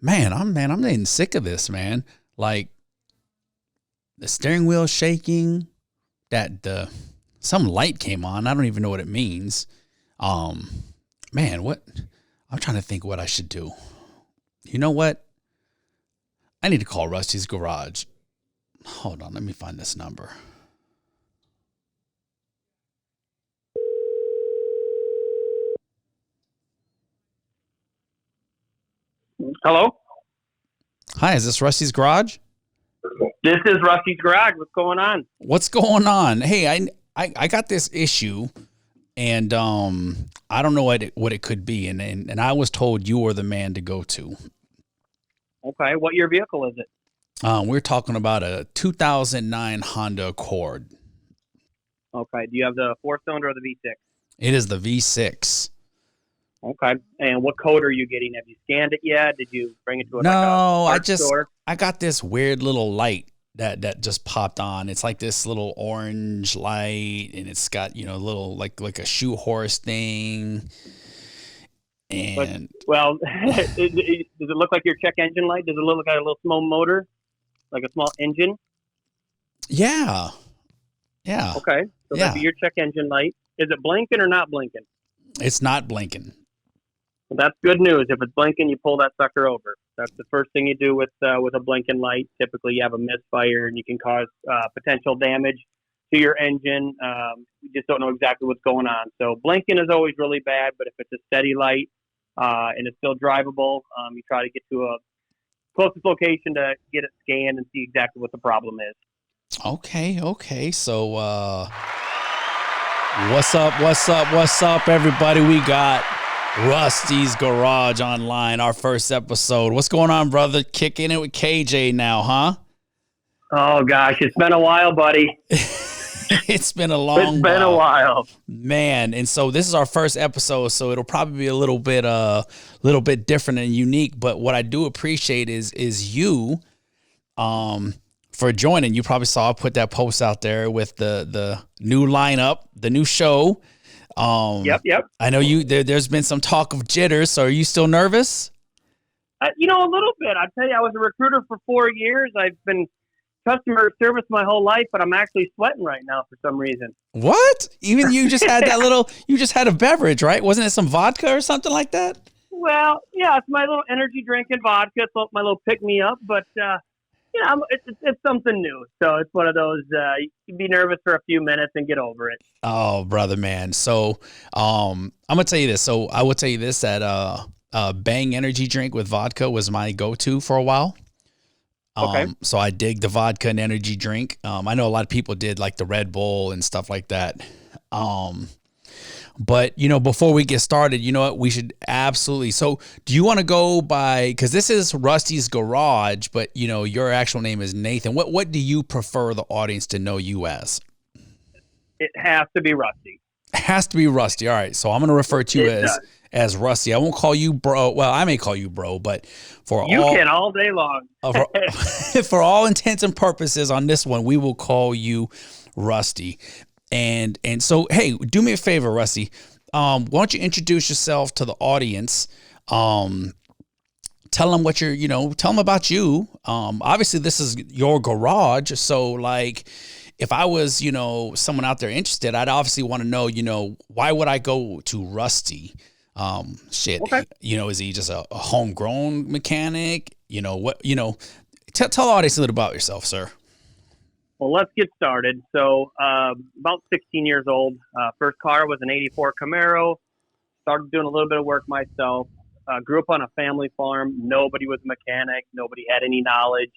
I'm getting sick of this, man. Like the steering wheel shaking, some light came on. I don't even know what it means. Um, what? I'm trying to think what I should do. You know what? I need to call Rusty's Garage. Hold on, let me find this number. Hello? Hi, is this Rusty's Garage? This is Rusty's Garage. What's going on? What's going on? Hey, I got this issue, and I don't know what it could be, and I was told you were the man to go to. Okay, what your vehicle is it? We're talking about a 2009 Honda Accord. Okay, do you have the 4-cylinder or the V6? It is the V6. Okay, and what code are you getting? Have you scanned it yet? Did you bring it to No, store? I got this weird little light that just popped on. It's like this little orange light, and it's got little like a shoe horse thing. And does it look like your check engine light? Does it look like a little small motor, like a small engine? Yeah. Okay, so that'd be your check engine light. Is it blinking or not blinking? It's not blinking. Well, that's good news. If it's blinking, you pull that sucker over. That's the first thing you do with a blinking light. Typically, you have a misfire, and you can cause potential damage to your engine. You just don't know exactly what's going on. So blinking is always really bad, but if it's a steady light and it's still drivable, you try to get to a closest location to get it scanned and see exactly what the problem is. Okay. So, what's up, everybody? We got Rusty's Garage online, our first episode. What's going on, brother? Kicking it with KJ now, huh? Oh, gosh. It's been a while, buddy. It's been a while. Man. And so this is our first episode, so it'll probably be a little bit different and unique. But what I do appreciate is you for joining. You probably saw I put that post out there with the new lineup, the new show. Yep. I know there's been some talk of jitters. So are you still nervous? A little bit. I tell you, I was a recruiter for 4 years. I've been customer service my whole life, but I'm actually sweating right now for some reason. What? Even you just had you just had a beverage, right? Wasn't it some vodka or something like that? Well, yeah, it's my little energy drink and vodka. It's my little pick-me-up, but it's something new. So it's one of those, you can be nervous for a few minutes and get over it. Oh, brother, man. So I'm going to tell you this. So I will tell you this, that Bang energy drink with vodka was my go-to for a while. Okay. So I dig the vodka and energy drink. I know a lot of people did like the Red Bull and stuff like that. But, before we get started, you know what? We should absolutely. So do you want to go by, because this is Rusty's Garage, but, your actual name is Nathan. What do you prefer the audience to know you as? It has to be Rusty. It has to be Rusty. All right. So I'm going to refer to you as Rusty. I won't call you bro. Well, I may call you bro, but you can all day long. For all intents and purposes on this one, we will call you Rusty. And so, hey, do me a favor, Rusty. Why don't you introduce yourself to the audience? Tell them tell them about you. Obviously this is your garage. So like, if I was, someone out there interested, I'd obviously want to know, why would I go to Rusty? Okay. Is he just a homegrown mechanic? Tell the audience a little about yourself, sir. Well, let's get started. So, about 16 years old. First car was an 84 Camaro. Started doing a little bit of work myself. Grew up on a family farm. Nobody was a mechanic. Nobody had any knowledge,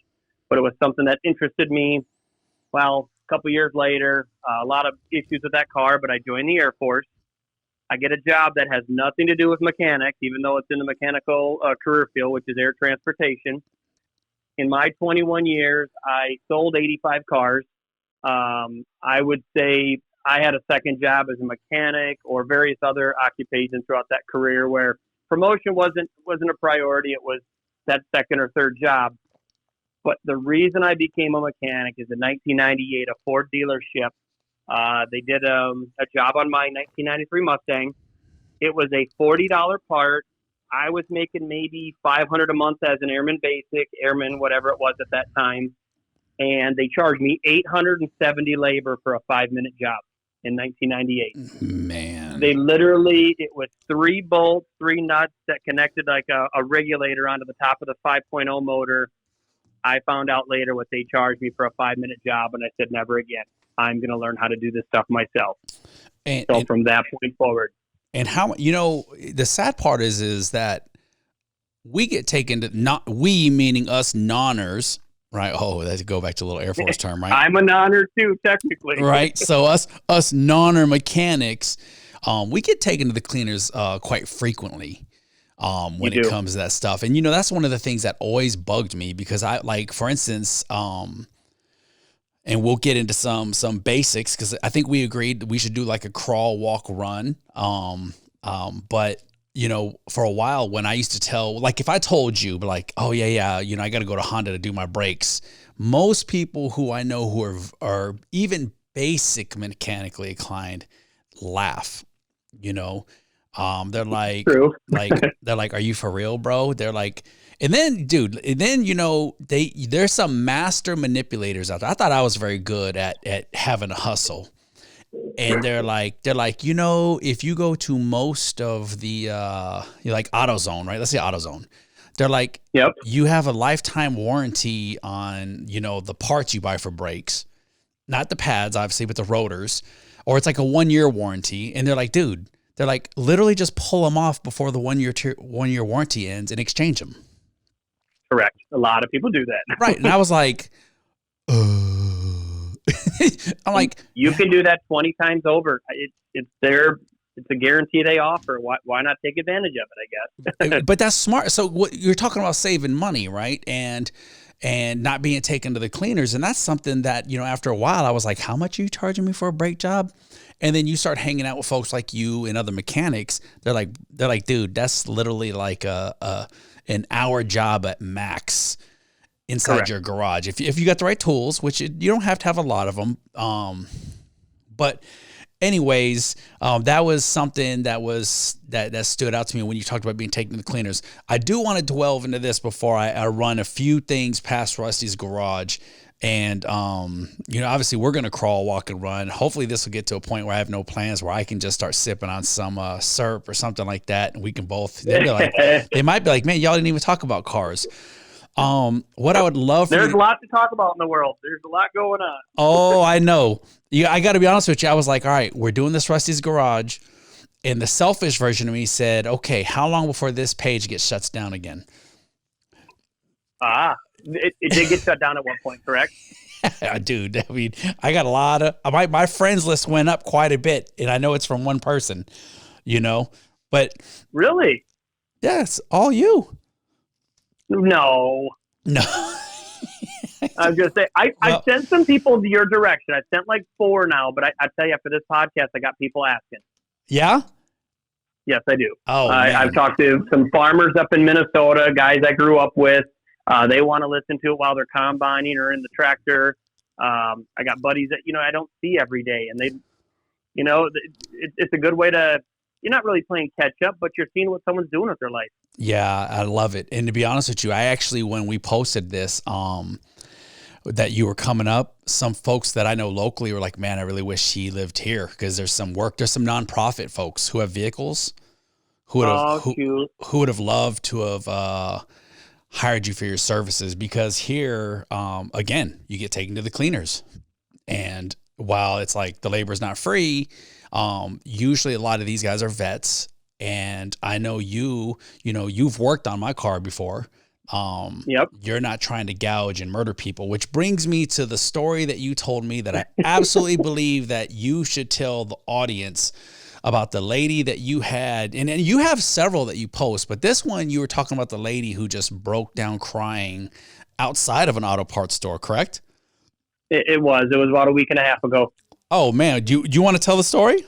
but it was something that interested me. Well, a couple years later, a lot of issues with that car, but I joined the Air Force. I get a job that has nothing to do with mechanics, even though it's in the mechanical career field, which is air transportation. In my 21 years, I sold 85 cars. I would say I had a second job as a mechanic or various other occupations throughout that career where promotion wasn't a priority. It was that second or third job. But the reason I became a mechanic is in 1998, a Ford dealership. They did a job on my 1993 Mustang. It was a $40 part. I was making maybe 500 a month as an airman basic, airman, whatever it was at that time. And they charged me 870 labor for a 5-minute job in 1998. Man. They literally, it was 3 bolts, 3 nuts that connected like a regulator onto the top of the 5.0 motor. I found out later what they charged me for a 5-minute job, and I said, never again. I'm going to learn how to do this stuff myself. And from that point forward. And how, the sad part is that we get taken to, not we, meaning us nonners, right? Oh, let's go back to a little Air Force term, right? I'm a nonner too, technically. Right. So us nonner mechanics, we get taken to the cleaners quite frequently when it comes to that stuff. And, that's one of the things that always bugged me because I, like, for instance, and we'll get into some basics because I think we agreed that we should do like a crawl, walk, run. But for a while when I used to tell, like if I told you, but like, oh yeah, I got to go to Honda to do my brakes. Most people who I know who are even basic mechanically inclined laugh. They're like, True. they're like, are you for real, bro? They're like. And then, dude, there's some master manipulators out there. I thought I was very good at having a hustle. And they're like, if you go to most of the, like AutoZone, right? Let's say AutoZone. They're like, yep, you have a lifetime warranty on, the parts you buy for brakes, not the pads, obviously, but the rotors, or it's like a 1-year warranty. And they're like, dude, literally just pull them off before the 1-year warranty ends and exchange them. Correct. A lot of people do that. Right. And I was like, I'm like, you can do that 20 times over. It's a guarantee they offer. Why not take advantage of it, I guess? But that's smart. So what you're talking about, saving money, right? And not being taken to the cleaners. And that's something that, after a while I was like, how much are you charging me for a brake job? And then you start hanging out with folks like you and other mechanics. They're like, dude, that's literally like an hour job at max inside Correct. your garage. If you got the right tools, which you don't have to have a lot of them. But anyways, that was something that stood out to me when you talked about being taken to the cleaners. I do want to delve into this before I run a few things past Rusty's garage. And, obviously we're going to crawl, walk, and run. Hopefully this will get to a point where I have no plans where I can just start sipping on some syrup or something like that. And we can both, they might be like, man, y'all didn't even talk about cars. What I would love for There's a lot to talk about in the world. There's a lot going on. Oh, I know. I got to be honest with you. I was like, all right, we're doing this Rusty's garage. And the selfish version of me said, okay, how long before this page gets shut down again? It did get shut down at one point, correct? Dude, I mean, I got a lot of my friends list went up quite a bit, and I know it's from one person, but really, yes, all you. No. I was gonna say I sent some people to your direction. I sent like 4 now, but I tell you, after this podcast, I got people asking. Yeah. Yes, I do. Oh, I've talked to some farmers up in Minnesota, guys I grew up with. They want to listen to it while they're combining or in the tractor. I got buddies that, I don't see every day, and they, it's a good way to, you're not really playing catch up, but you're seeing what someone's doing with their life. Yeah, I love it. And to be honest with you, I actually, when we posted this, that you were coming up, some folks that I know locally were like, man, I really wish he lived here, because there's some nonprofit folks who have vehicles who would have loved to have, hired you for your services, because here, again, you get taken to the cleaners. And while it's like the labor is not free, usually a lot of these guys are vets. And I know you've worked on my car before. Yep. You're not trying to gouge and murder people, which brings me to the story that you told me that I absolutely believe that you should tell the audience about the lady that you had, and you have several that you post, but this one, you were talking about the lady who just broke down crying outside of an auto parts store, correct? It was about a week and a half ago. Oh man, do you want to tell the story?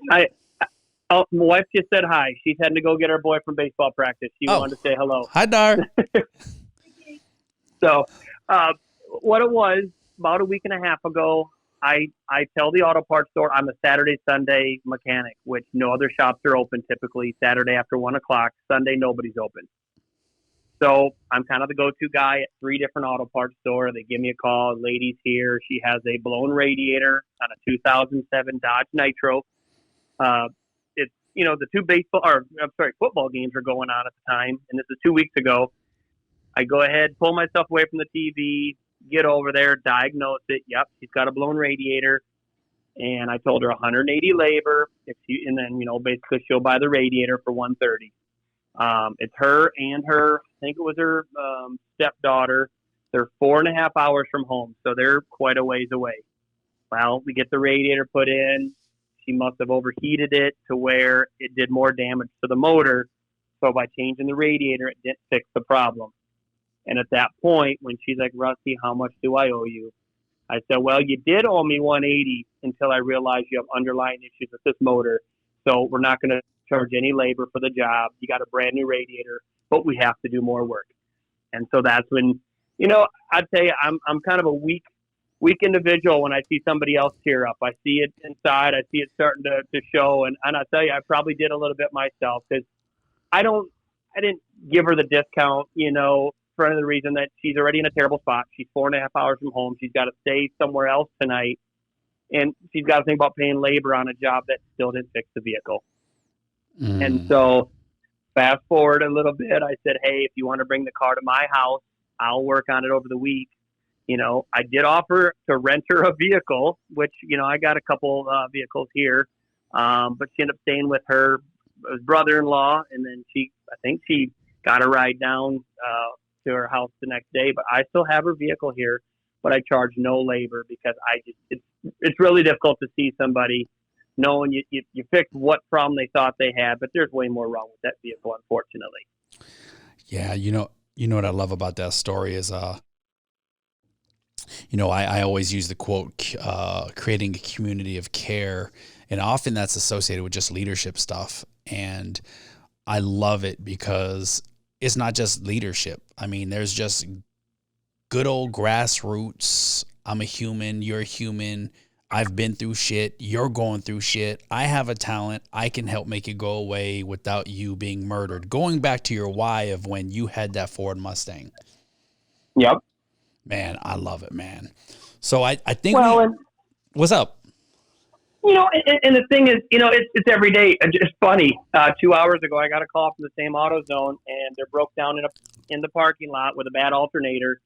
My wife just said hi. She's heading to go get her boy from baseball practice. She wanted to say hello. Hi, Dar. So, what it was, about a week and a half ago, I tell the auto parts store I'm a Saturday, Sunday mechanic, which no other shops are open typically. Saturday after 1 o'clock, Sunday nobody's open. So I'm kind of the go-to guy at 3 different auto parts stores. They give me a call. Lady's here. She has a blown radiator on a 2007 Dodge Nitro. It's the football games are going on at the time, and this is 2 weeks ago. I go ahead, pull myself away from the TV, get over there, diagnose it. Yep, she's got a blown radiator. And I told her 180 labor, and then basically she'll buy the radiator for 130. It's her and I think it was her stepdaughter. They're 4.5 hours from home, so they're quite a ways away. Well, we get the radiator put in. She must have overheated it to where it did more damage to the motor. So by changing the radiator, it didn't fix the problem. And at that point, when she's like, Rusty, how much do I owe you? I said, well, you did owe me 180 until I realized you have underlying issues with this motor. So we're not going to charge any labor for the job. You got a brand new radiator, but we have to do more work. And so that's when, I'd say I'm kind of a weak individual when I see somebody else tear up. I see it inside. I see it starting to show. And I'll tell you, I probably did a little bit myself because I didn't give her the discount, for the reason that she's already in a terrible spot. She's 4.5 hours from home. She's got to stay somewhere else tonight. And she's got to think about paying labor on a job that still didn't fix the vehicle. And so fast forward a little bit, I said, hey, if you want to bring the car to my house, I'll work on it over the week. I did offer to rent her a vehicle, which, I got a couple vehicles here. But she ended up staying with her brother-in-law. And then I think she got a ride down to her house the next day. But I still have her vehicle here, but I charge no labor because it's really difficult to see somebody knowing you fixed what problem they thought they had, but there's way more wrong with that vehicle, unfortunately. Yeah, you know what I love about that story is, I always use the quote, creating a community of care, and often that's associated with just leadership stuff. And I love it because it's not just leadership. I mean, there's just good old grassroots. I'm a human. You're a human. I've been through shit. You're going through shit. I have a talent. I can help make it go away without you being murdered. Going back to your why of when you had that Ford Mustang. Yep. Man, I love it, man. So I think, what's up? And the thing is, it's every day. It's funny. 2 hours ago, I got a call from the same AutoZone, and they're broke down in the parking lot with a bad alternator.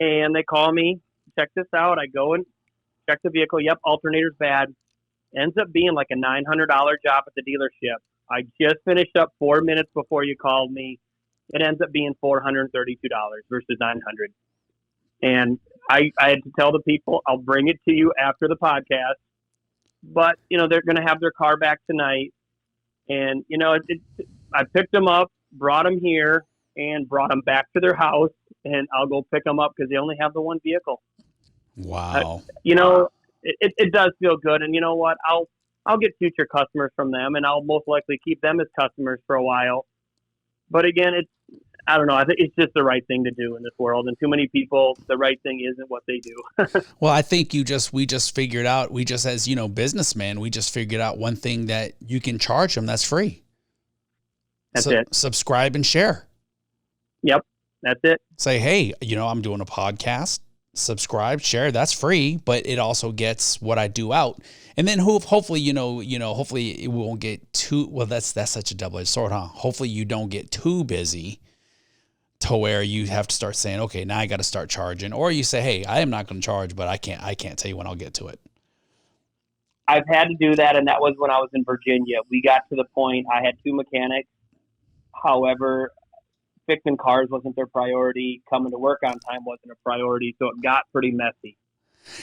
And they call me, check this out. I go and check the vehicle. Yep, alternator's bad. Ends up being like a $900 job at the dealership. I just finished up 4 minutes before you called me. It ends up being $432 versus $900. And I had to tell the people, I'll bring it to you after the podcast. But, they're going to have their car back tonight. And, I picked them up, brought them here, and brought them back to their house. And I'll go pick them up because they only have the one vehicle. Wow. It does feel good. And you know what? I'll get future customers from them, and I'll most likely keep them as customers for a while. But again, I don't know. I think it's just the right thing to do in this world. And too many people, the right thing isn't what they do. Well, I think we just figured out, as, businessmen, we just figured out one thing that you can charge them. That's free. That's it. Subscribe and share. Yep. That's it. Say, hey, I'm doing a podcast. Subscribe, share. That's free, but it also gets what I do out. And then hopefully, hopefully it won't get too, well, that's such a double-edged sword, huh? Hopefully you don't get too busy to where you have to start saying, okay, now I got to start charging. Or you say, hey, I am not going to charge, but I can't tell you when I'll get to it. I've had to do that. And that was when I was in Virginia. We got to the point, I had 2 mechanics. However, fixing cars wasn't their priority. Coming to work on time wasn't a priority. So it got pretty messy.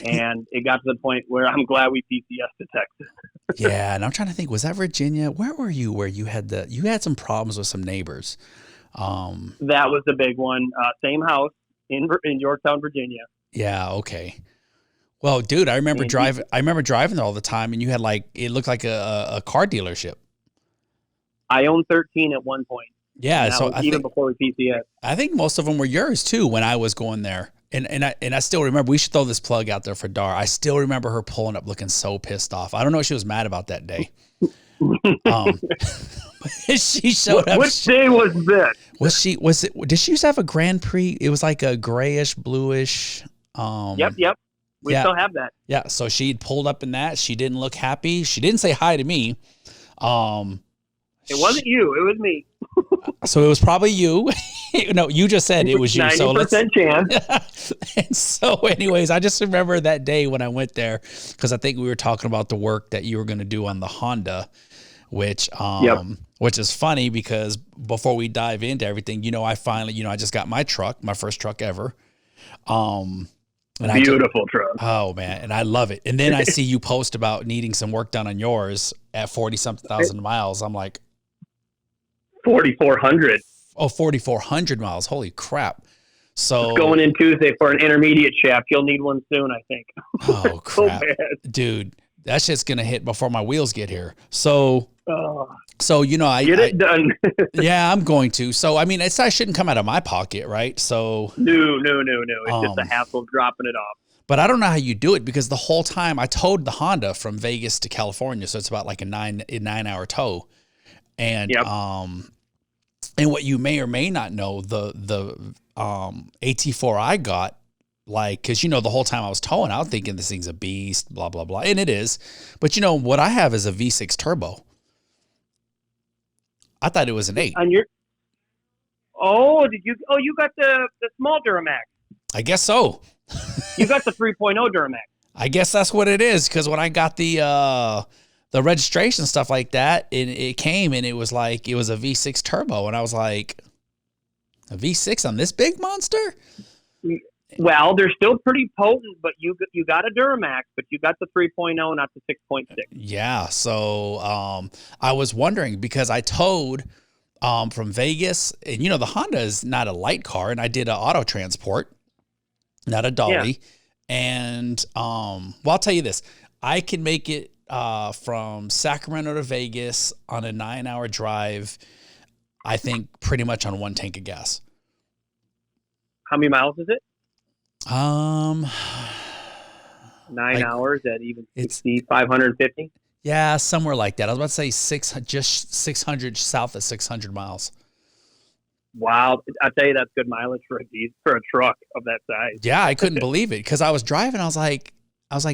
And it got to the point where I'm glad we PCS to Texas. Yeah. And I'm trying to think, was that Virginia? Where were you where you had some problems with some neighbors? That was the big one. Same house in Yorktown, Virginia. Yeah. Okay. Well, dude, I remember driving there all the time, and you had it looked like a car dealership. I owned 13 at one point. Yeah. So even before we PCS. I think most of them were yours too when I was going there. And I still remember, we should throw this plug out there for Dar. I still remember her pulling up looking so pissed off. I don't know if she was mad about that day. She showed up. Which day was this? Did she used to have a Grand Prix? It was like a grayish, bluish. Yep. We still have that. Yeah. So she'd pulled up in that. She didn't look happy. She didn't say hi to me. It wasn't you. It was me. So it was probably you. No, you just said it was you. 90% chance. And so anyways, I just remember that day when I went there, because I think we were talking about the work that you were going to do on the Honda, which is funny because before we dive into everything, I finally, I just got my truck, my first truck ever. Beautiful truck. Oh man. And I love it. And then I see you post about needing some work done on yours at 40 something thousand miles. I'm like, 4,400. Oh, 4,400 miles. Holy crap. So going in Tuesday for an intermediate shaft. You'll need one soon, I think. Oh crap. Dude, that shit's going to hit before my wheels get here. So I get it done. Yeah, I'm going to. So, I mean, I shouldn't come out of my pocket, right? So No. It's just a hassle dropping it off. But I don't know how you do it, because the whole time I towed the Honda from Vegas to California. So it's about like a 9-hour tow. And, and what you may or may not know, the AT4 I got, like, cause the whole time I was towing, I was thinking this thing's a beast, blah, blah, blah. And it is, but what I have is a V6 turbo. I thought it was an 8. On your, you got the small Duramax. I guess so. You got the 3.0 Duramax. I guess that's what it is. Cause when I got the registration stuff like that, it came and it was a V6 turbo. And I was like, a V6 on this big monster? Well, they're still pretty potent, but you got a Duramax, but you got the 3.0, not the 6.6. Yeah. So I was wondering, because I towed from Vegas, and the Honda is not a light car, and I did an auto transport, not a dolly. Yeah. And well, I'll tell you this, I can make it from Sacramento to Vegas on a 9-hour drive, I think pretty much on one tank of gas. How many miles is it? 9 hours at even 550. Yeah, somewhere like that. I was about to say just 600, south of 600 miles. Wow, I tell you, that's good mileage for a truck of that size. Yeah, I couldn't believe it, because I was driving. I was like,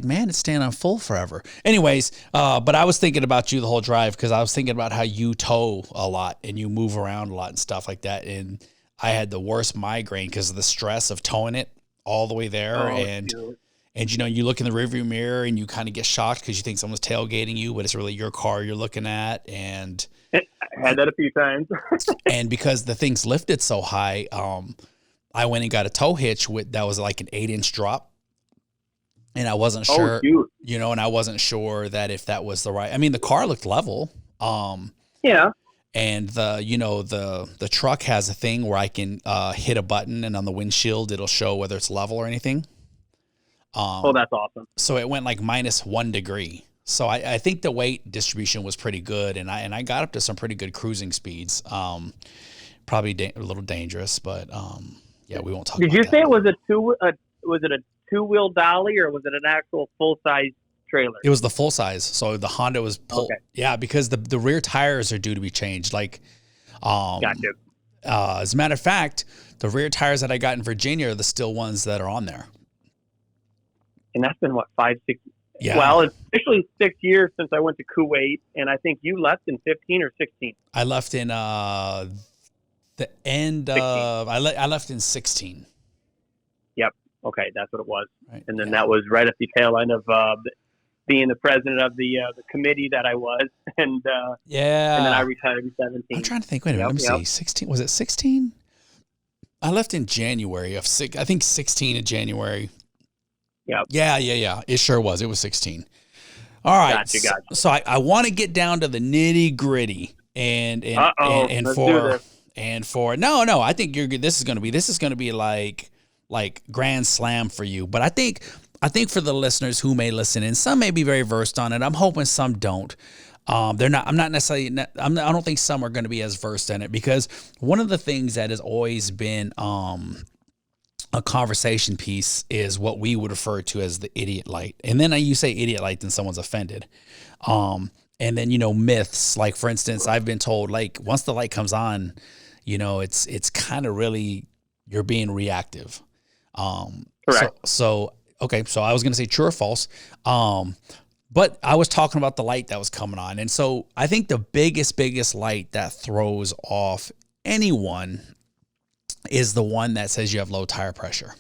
man, it's staying on full forever. Anyways, but I was thinking about you the whole drive, because I was thinking about how you tow a lot and you move around a lot and stuff like that. And I had the worst migraine because of the stress of towing it all the way there. And you look in the rearview mirror and you kind of get shocked because you think someone's tailgating you, but it's really your car you're looking at. And I had that a few times. And because the thing's lifted so high, I went and got a tow hitch that was like an 8-inch drop. And I wasn't sure, and I wasn't sure that if that was the right, I mean, the car looked level. Yeah. And the truck has a thing where I can hit a button, and on the windshield, it'll show whether it's level or anything. That's awesome. So it went like -1 degree. So I think the weight distribution was pretty good. And I got up to some pretty good cruising speeds. Probably a little dangerous, but yeah, we won't talk about that. Did you say it was a two-wheel dolly, or was it an actual full-size trailer? It was the full size. So the Honda was pulled. Okay. Yeah, because the rear tires are due to be changed. Like, gotcha. As a matter of fact, the rear tires that I got in Virginia are the still ones that are on there. And that's been 5, 6. Yeah. Well, it's officially 6 years since I went to Kuwait, and I think you left in 15 or 16. I left in the end 16. Of. I left in 16. Yep. Okay, that's what it was. Right. And then that was right at the tail end of being the president of the committee that I was, and and then I retired in 17. I'm trying to think. Wait a minute. Let me see. 16. Was it 16? I left in January of I think 16 of January. Yeah. Yeah. It sure was. It was 16. All right. Gotcha. So I want to get down to the nitty gritty and for no. I think you're good. This is going to be like grand slam for you. But I think for the listeners who may listen in, some may be very versed on it. I'm hoping some don't. They're not. I'm not necessarily. I don't think some are going to be as versed in it, because one of the things that has always been a conversation piece is what we would refer to as the idiot light. And then you say idiot light, then someone's offended. And then, myths, like for instance, I've been told like once the light comes on, it's kind of really, you're being reactive. Correct. Okay. So I was going to say true or false. But I was talking about the light that was coming on. And so I think the biggest light that throws off anyone is the one that says you have low tire pressure.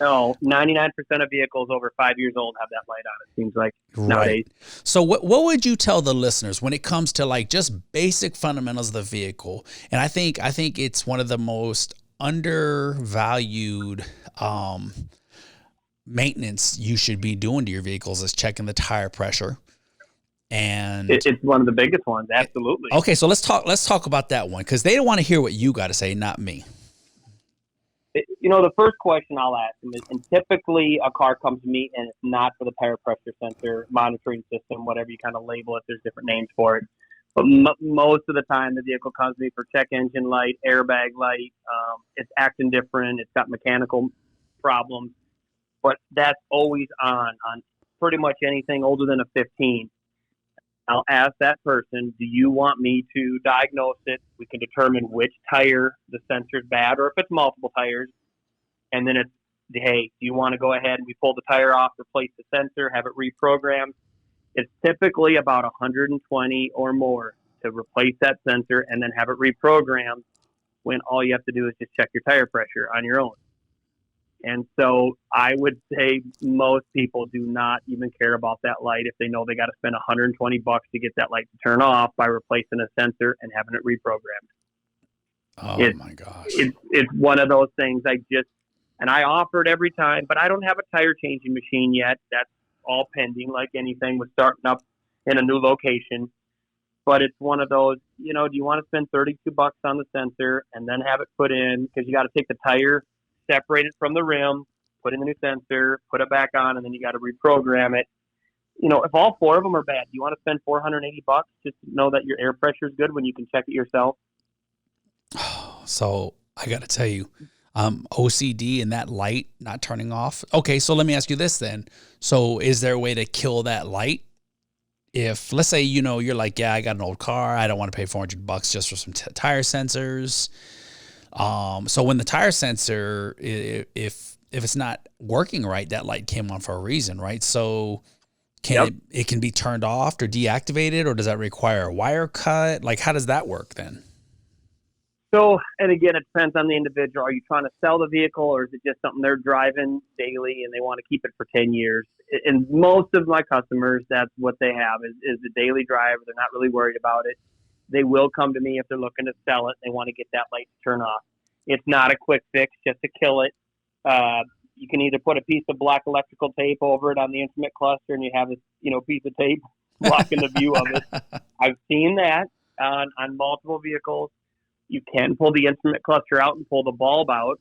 No, 99% of vehicles over 5 years old have that light on, it seems like nowadays. Right. So what would you tell the listeners when it comes to like just basic fundamentals of the vehicle? And I think it's one of the most undervalued maintenance you should be doing to your vehicles is checking the tire pressure. And it's one of the biggest ones. Absolutely. Okay. So let's talk about that one, because they don't want to hear what you got to say, not me. The first question I'll ask them is, and typically a car comes to me and it's not for the tire pressure sensor monitoring system, whatever you kind of label it, there's different names for it. But most of the time the vehicle comes to me for check engine light, airbag light. It's acting different. It's got mechanical problems. But that's always on pretty much anything older than a 15. I'll ask that person, do you want me to diagnose it? We can determine which tire the sensor's bad, or if it's multiple tires. And then it's, hey, do you want to go ahead and we pull the tire off, replace the sensor, have it reprogrammed? It's typically about 120 or more to replace that sensor and then have it reprogrammed, when all you have to do is just check your tire pressure on your own. And so I would say most people do not even care about that light if they know they got to spend $120 to get that light to turn off by replacing a sensor and having it reprogrammed. Oh my gosh. It's one of those things and I offer it every time, but I don't have a tire changing machine yet. That's all pending, like anything with starting up in a new location. But it's one of those, do you want to spend $32 on the sensor and then have it put in, because you got to take the tire, separate it from the rim, put in the new sensor, put it back on, and then you got to reprogram it. If all four of them are bad, do you want to spend $480 just to know that your air pressure is good when you can check it yourself? So I got to tell you, OCD and that light not turning off. Okay, so let me ask you this then. So is there a way to kill that light? If, let's say, you're like, yeah, I got an old car, I don't want to pay $400 just for some tire sensors. So when the tire sensor, if it's not working right, that light came on for a reason, right? So it can be turned off or deactivated, or does that require a wire cut? Like, how does that work then? So, and again, it depends on the individual. Are you trying to sell the vehicle, or is it just something they're driving daily and they want to keep it for 10 years? And most of my customers, that's what they have is a daily driver. They're not really worried about it. They will come to me if they're looking to sell it. They want to get that light to turn off. It's not a quick fix just to kill it. You can either put a piece of black electrical tape over it on the instrument cluster, and you have this, piece of tape blocking the view of it. I've seen that on multiple vehicles. You can pull the instrument cluster out and pull the bulb out.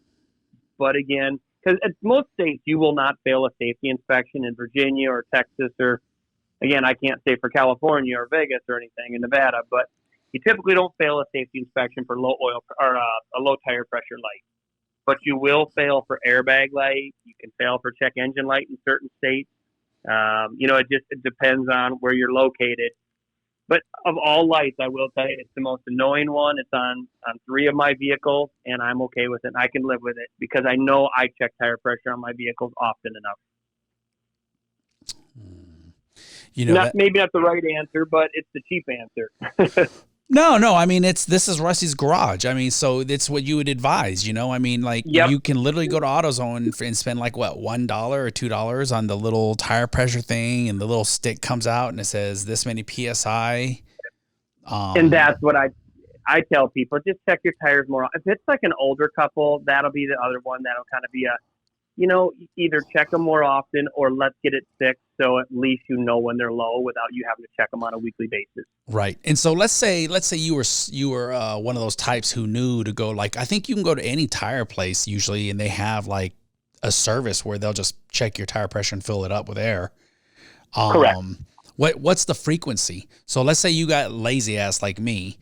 But again, because at most states, you will not fail a safety inspection in Virginia or Texas, or again, I can't say for California or Vegas or anything in Nevada, but you typically don't fail a safety inspection for low oil or a low tire pressure light. But you will fail for airbag light. You can fail for check engine light in certain states. It depends on where you're located. But of all lights, I will tell you, it's the most annoying one. It's on 3 of my vehicles, and I'm okay with it. I can live with it because I know I check tire pressure on my vehicles often enough. Maybe not the right answer, but it's the cheap answer. No. I mean, this is Rusty's garage. I mean, so it's what you would advise, I mean, like you can literally go to AutoZone and spend like what, $1 or $2 on the little tire pressure thing, and the little stick comes out and it says this many PSI. And that's what I tell people, just check your tires more. If it's like an older couple, that'll be the other one. That'll kind of be either check them more often, or let's get it fixed, so at least when they're low without you having to check them on a weekly basis. Right. And so let's say you were one of those types who knew to go, like, I think you can go to any tire place usually, and they have like a service where they'll just check your tire pressure and fill it up with air. Correct. What's the frequency? So let's say you got lazy ass like me.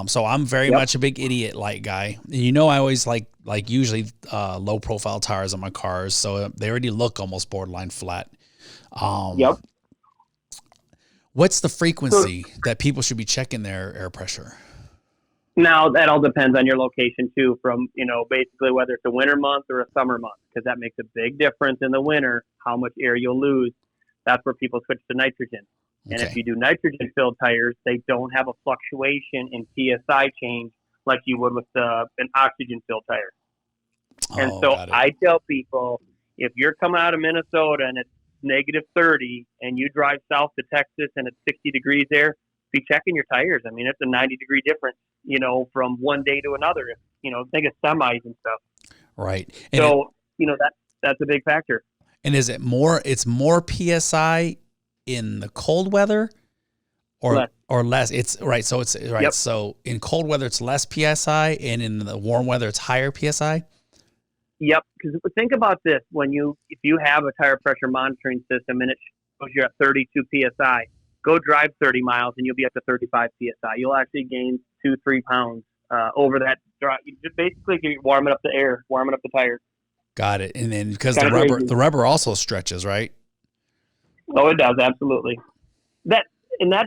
So I'm very Yep. much a big idiot light guy. You know, I always like usually low profile tires on my cars, so they already look almost borderline flat. Yep. What's the So frequency that people should be checking their air pressure? now that all depends on your location too, from, basically whether it's a winter month or a summer month, because that makes a big difference in the winter, how much air you'll lose. That's where people switch to nitrogen. And if Okay. you do nitrogen filled tires, they don't have a fluctuation in PSI change like you would with an oxygen filled tire. And Oh, so got it. I tell people, if you're coming out of Minnesota and it's negative 30 and you drive south to Texas and it's 60 degrees there, be checking your tires. I mean, it's a 90-degree difference, from one day to another. Think of semis and stuff. Right. And So, that's a big factor. is it more? It's more PSI in the cold weather, or Less. or less? It's right. So it's right. Yep. So in cold weather it's less PSI, and in the warm weather it's higher PSI. Yep. Because think about this: if you have a tire pressure monitoring system and it shows you're at 32 psi, go drive 30 miles and you'll be up to 35 psi. You'll actually gain 2-3 pounds over that drive. You just basically you're warming up the air, warming up the tires. Got it. And then because Kinda crazy. the rubber also stretches, right? Oh, it does absolutely. That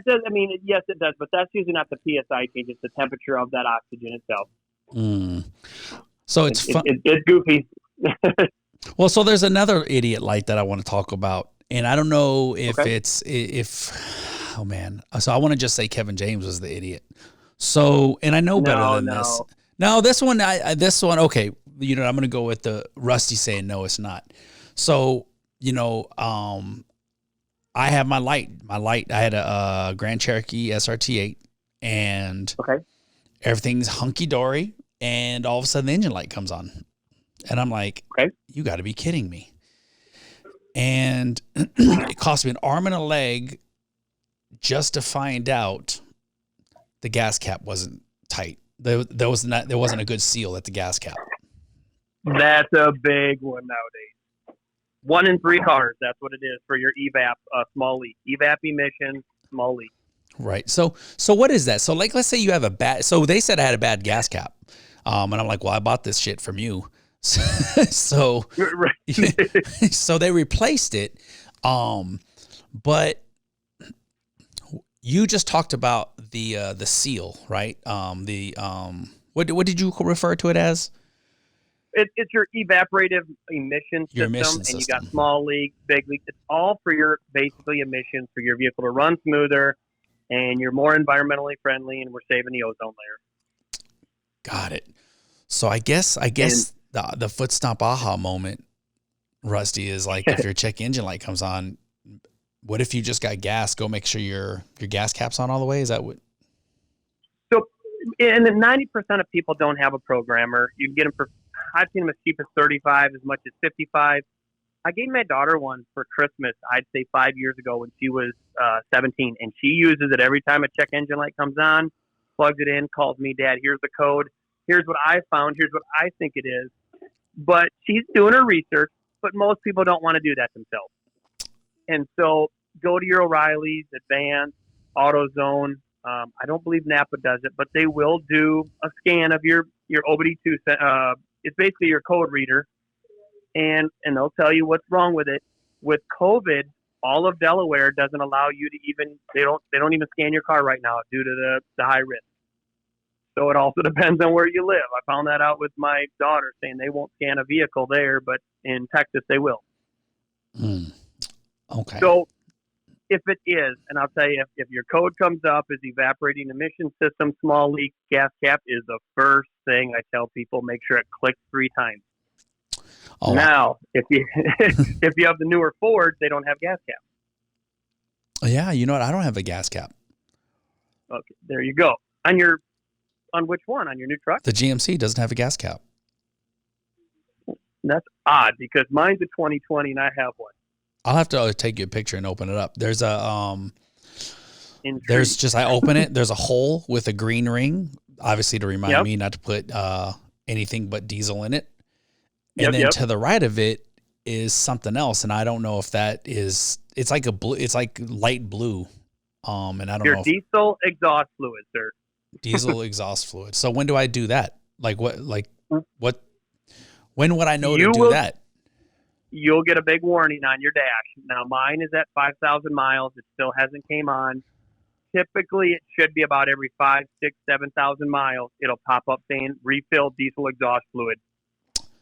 does. I mean, yes, it does, but that's usually not the psi change; it's the temperature of that oxygen itself. Mm. So it's fun. It's goofy. Well, so there's another idiot light that I want to talk about, and I don't know if Okay. oh man. So I want to just say Kevin James was the idiot. So, and I know better No, than this. no. No, this one, this one, okay. I'm going to go with the Rusty saying no, it's not. So, I have my light. I had a Grand Cherokee SRT8, and Okay. everything's hunky dory, and all of a sudden the engine light comes on, and I'm like, Okay. you got to be kidding me. And it cost me an arm and a leg just to find out the gas cap wasn't tight. There wasn't a good seal at the gas cap. That's a big one nowadays. 1 in 3 cars, that's what it is for your evap small leak. Evap emissions, small leak. Right. So what is that? So like, let's say you have so they said I had a bad gas cap. And I'm like, well, I bought this shit from you. So, so they replaced it. But you just talked about the seal, right? What did you refer to it as? It's your evaporative emission Your system, emission and you got system. small leaks, big leaks. It's all for your basically emissions for your vehicle to run smoother, and you're more environmentally friendly, and we're saving the ozone layer. Got it. So I guess the foot stomp aha moment, Rusty, is like if your check engine light comes on, what if you just got gas? Go make sure your gas cap's on all the way. Is that what? So, and then 90% of people don't have a programmer. You can get them for, I've seen them as cheap as 35, as much as 55. I gave my daughter one for Christmas, I'd say 5 years ago when she was 17, and she uses it every time a check engine light comes on, plugs it in, calls me, Dad, here's the code. Here's what I found. Here's what I think it is. But she's doing her research, but most people don't want to do that themselves. And so go to your O'Reilly's, Advance, AutoZone. I don't believe Napa does it, but they will do a scan of your OBD2. It's basically your code reader, and they'll tell you what's wrong with it. With COVID, all of Delaware doesn't allow you to even they don't even scan your car right now due to the high risk. So it also depends on where you live. I found that out with my daughter, saying they won't scan a vehicle there, but in Texas they will. Okay. So if it is, and I'll tell you, if your code comes up as evaporating emission system, small leak, gas cap is the first thing I tell people. Make sure it clicks 3 times. Oh, Now, if you if you have the newer Fords, they don't have gas cap. yeah. You know what? I don't have a gas cap. Okay, there you go. On which one? On your new truck? The GMC doesn't have a gas cap. That's odd because mine's a 2020 and I have one. I'll have to take you a picture and open it up. There's a Intrigued. I open it. There's a hole with a green ring, obviously to remind Yep. me not to put anything but diesel in it. And Yep, then yep. to the right of it is something else, and I don't know if that is. It's like a blue. It's like light blue. And I don't Your know. diesel exhaust fluid, sir. Diesel exhaust fluid. So when do I do that? What, when would I know to do that? You'll get a big warning on your dash. Now mine is at 5,000 miles. It still hasn't came on. Typically it should be about every 5, 6, 7,000 miles. It'll pop up saying refill diesel exhaust fluid.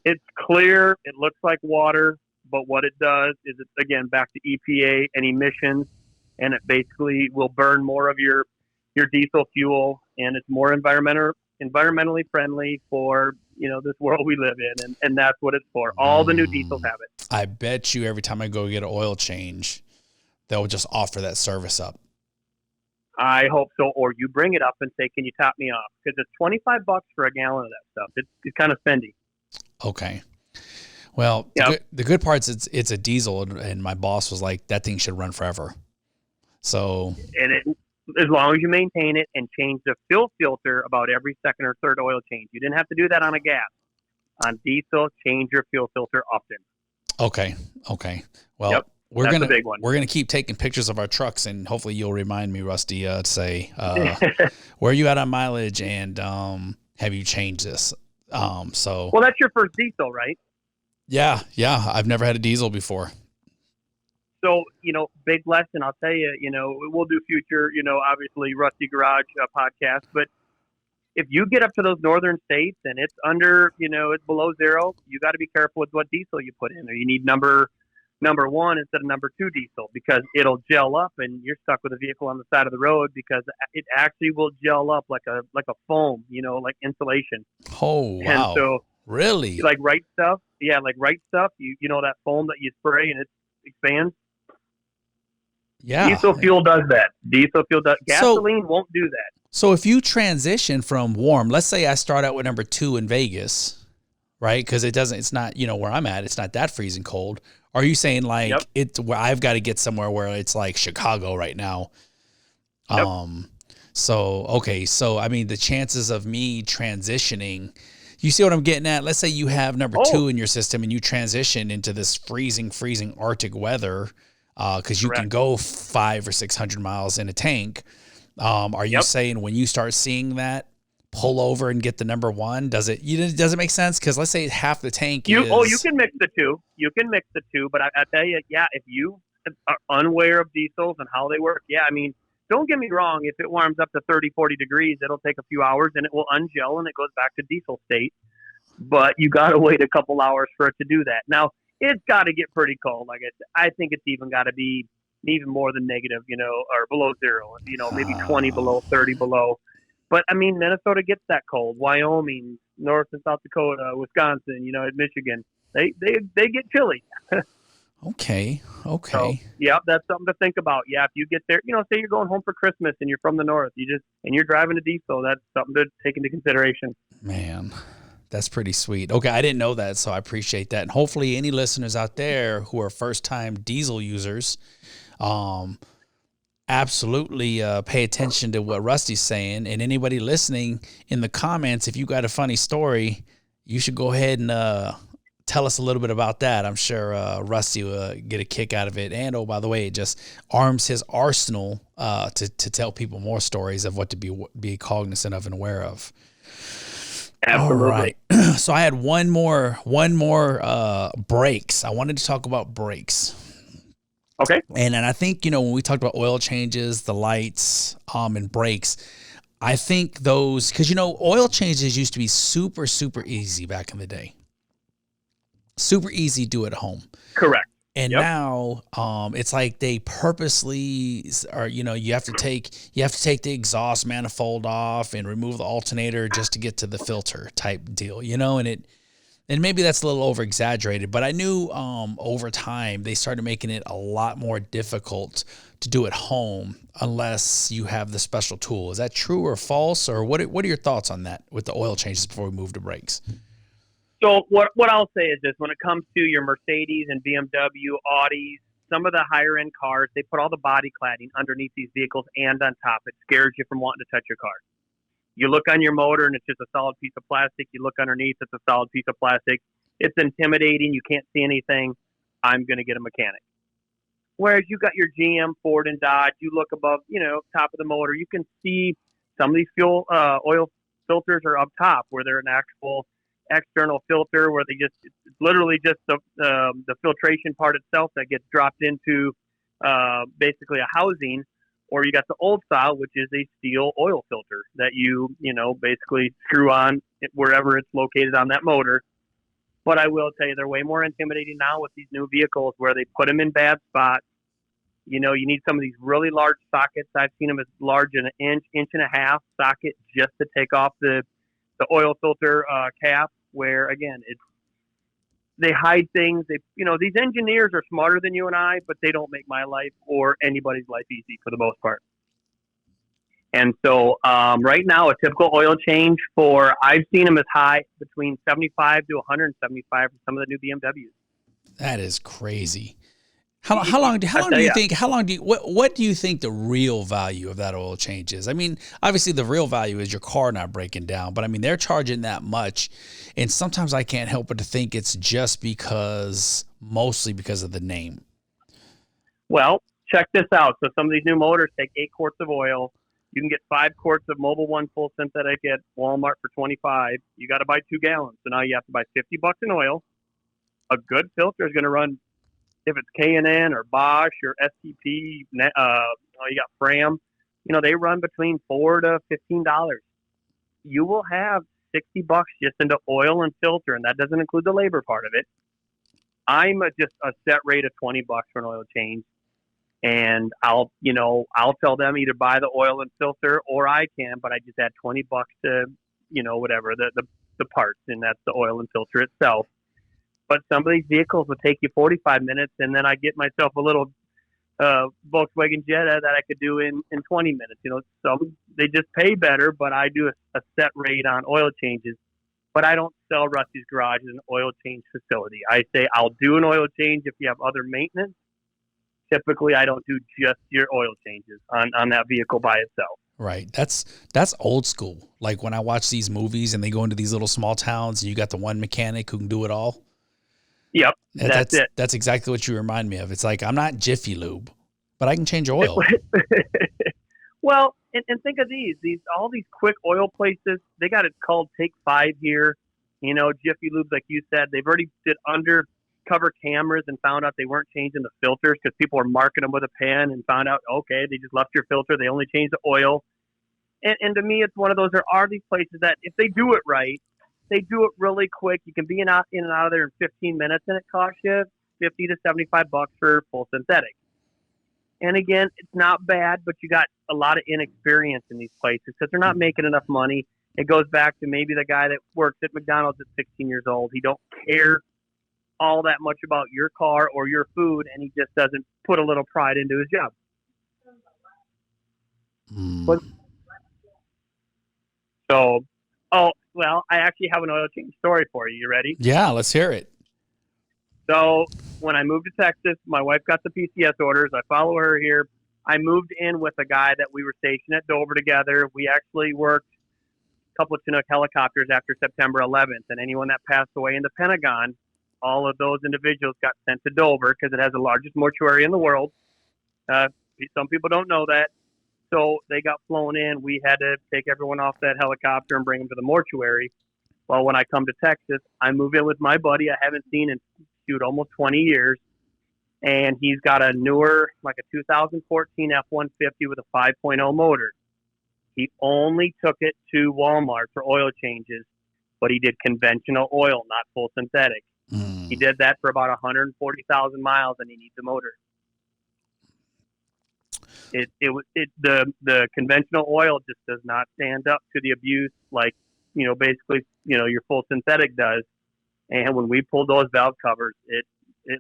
It's clear. It looks like water, but what it does is it's, again, back to EPA and emissions, and it basically will burn more of your diesel fuel, and it's more environmentally friendly for, this world we live in, and that's what it's for. All the new diesels have it. I bet you every time I go get an oil change, they'll just offer that service up. I hope so. Or you bring it up and say, can you top me off? Because it's $25 for a gallon of that stuff. It's kind of spendy. Okay. Well, yep. The good part is it's a diesel, and my boss was like, that thing should run forever. So, and as long as you maintain it and change the fuel filter about every second or third oil change. You didn't have to do that on a gas. On diesel, change your fuel filter often. Okay. Well, yep. We're gonna keep taking pictures of our trucks, and hopefully you'll remind me, Rusty, to say where are you at on mileage, and have you changed this? Well, that's your first diesel, right? Yeah. I've never had a diesel before. So big lesson. I'll tell you. We'll do future. Obviously Rusty Garage podcast. But if you get up to those northern states and it's under, it's below zero, you got to be careful with what diesel you put in, or you need number one instead of number 2 diesel, because it'll gel up and you're stuck with a vehicle on the side of the road, because it actually will gel up like a foam, like insulation. Oh, wow. And so really, like Right Stuff. Yeah. Like Right Stuff. You know, that foam that you spray and it expands. Yeah. Diesel fuel does that. Gasoline won't do that. So if you transition from warm, let's say I start out with number 2 in Vegas, right? Because it's not, where I'm at, it's not that freezing cold. Are you saying it's where I've got to get somewhere where it's like Chicago right now? Yep. So I mean, the chances of me transitioning, you see what I'm getting at? Let's say you have number 2 in your system and you transition into this freezing Arctic weather, because you can go 500 or 600 miles in a tank. Are you saying when you start seeing that, pull over and get the number 1? Does it make sense? Because let's say half the tank you can mix the two. You can mix the two, but I tell you, if you are unaware of diesels and how they work, I mean, don't get me wrong. If it warms up to 30, 40 degrees, it'll take a few hours and it will ungel and it goes back to diesel state. But you got to wait a couple hours for it to do that. Now, it's got to get pretty cold. Like I think it's even got to be even more than negative, or below zero, maybe 20 below, 30 below. But I mean, Minnesota gets that cold. Wyoming, North and South Dakota, Wisconsin, Michigan, they get chilly. Okay. So, that's something to think about. Yeah, if you get there, say you're going home for Christmas and you're from the north, and you're driving a diesel, that's something to take into consideration. Man, that's pretty sweet. Okay, I didn't know that, so I appreciate that. And hopefully any listeners out there who are first-time diesel users, absolutely pay attention to what Rusty's saying. And anybody listening in the comments, if you got a funny story, you should go ahead and tell us a little bit about that. I'm sure Rusty will get a kick out of it. And, oh, by the way, it just arms his arsenal to tell people more stories of what to be cognizant of and aware of. Absolutely. All right. So I had one more brakes. I wanted to talk about brakes. Okay. And I think, when we talked about oil changes, the lights, and brakes, I think those, because, oil changes used to be super, super easy back in the day. Super easy to do at home. Correct. And now it's like they purposely are, you have to take the exhaust manifold off and remove the alternator just to get to the filter type deal, and maybe that's a little over exaggerated, but I knew over time they started making it a lot more difficult to do at home unless you have the special tool. Is that true or false, or what are your thoughts on that with the oil changes before we move to brakes? So what I'll say is this: when it comes to your Mercedes and BMW, Audis, some of the higher end cars, they put all the body cladding underneath these vehicles and on top. It scares you from wanting to touch your car. You look on your motor and it's just a solid piece of plastic. You look underneath, it's a solid piece of plastic. It's intimidating. You can't see anything. I'm going to get a mechanic. Whereas you got your GM, Ford, and Dodge, you look above, top of the motor, you can see some of these oil filters are up top where they're an actual external filter where it's literally just the filtration part itself that gets dropped into basically a housing, or you got the old style, which is a steel oil filter that you basically screw on wherever it's located on that motor. But I will tell you, they're way more intimidating now with these new vehicles where they put them in bad spots. You need some of these really large sockets. I've seen them as large as an inch and a half socket just to take off the oil filter cap, where, again, they hide things. These engineers are smarter than you and I, but they don't make my life or anybody's life easy for the most part. And so right now, a typical oil change I've seen them as high between 75 to 175 for some of the new BMWs. That is crazy. How long do you think what do you think the real value of that oil change is? I mean, obviously the real value is your car not breaking down, but I mean, they're charging that much. And sometimes I can't help but to think it's just mostly because of the name. Well, check this out. So some of these new motors take 8 quarts of oil. You can get 5 quarts of Mobil 1 full synthetic at Walmart for $25. You got to buy 2 gallons. So now you have to buy $50 in oil. A good filter is going to run, if it's K&N or Bosch or STP, you got Fram, they run between $4 to $15. You will have $60 just into oil and filter, and that doesn't include the labor part of it. I'm just a set rate of $20 for an oil change, and I'll tell them either buy the oil and filter or I can, but I just add $20 to whatever the parts, and that's the oil and filter itself. But some of these vehicles will take you 45 minutes, and then I get myself a little Volkswagen Jetta that I could do in 20 minutes. Some they just pay better, but I do a set rate on oil changes. But I don't sell Rusty's Garage as an oil change facility. I say I'll do an oil change if you have other maintenance. Typically, I don't do just your oil changes on that vehicle by itself. Right. That's old school. Like when I watch these movies and they go into these little small towns and you got the one mechanic who can do it all. Yep, that's it. That's exactly what you remind me of. It's like, I'm not Jiffy Lube, but I can change oil. Well, and think of all these quick oil places. They got it called Take 5 here. Jiffy Lube, like you said, they've already did undercover cameras and found out they weren't changing the filters because people were marking them with a pen and found out, okay, they just left your filter. They only changed the oil. And to me, it's one of those, there are these places that if they do it right, they do it really quick. You can be in and out of there in 15 minutes, and it costs you $50 to $75 for full synthetic. And again, it's not bad, but you got a lot of inexperience in these places because they're not making enough money. It goes back to maybe the guy that works at McDonald's at 16 years old. He don't care all that much about your car or your food, and he just doesn't put a little pride into his job. But, well, I actually have an oil change story for you. You ready? Yeah, let's hear it. So when I moved to Texas, my wife got the PCS orders. I follow her here. I moved in with a guy that we were stationed at Dover together. We actually worked a couple of Chinook helicopters after September 11th. And anyone that passed away in the Pentagon, all of those individuals got sent to Dover because it has the largest mortuary in the world. Some people don't know that. So they got flown in. We had to take everyone off that helicopter and bring them to the mortuary. Well, when I come to Texas, I move in with my buddy I haven't seen in almost 20 years. And he's got a newer, like a 2014 F-150 with a 5.0 motor. He only took it to Walmart for oil changes, but he did conventional oil, not full synthetic. He did that for about 140,000 miles, and he needs a motor. The conventional oil just does not stand up to the abuse like, basically, your full synthetic does. And when we pulled those valve covers, it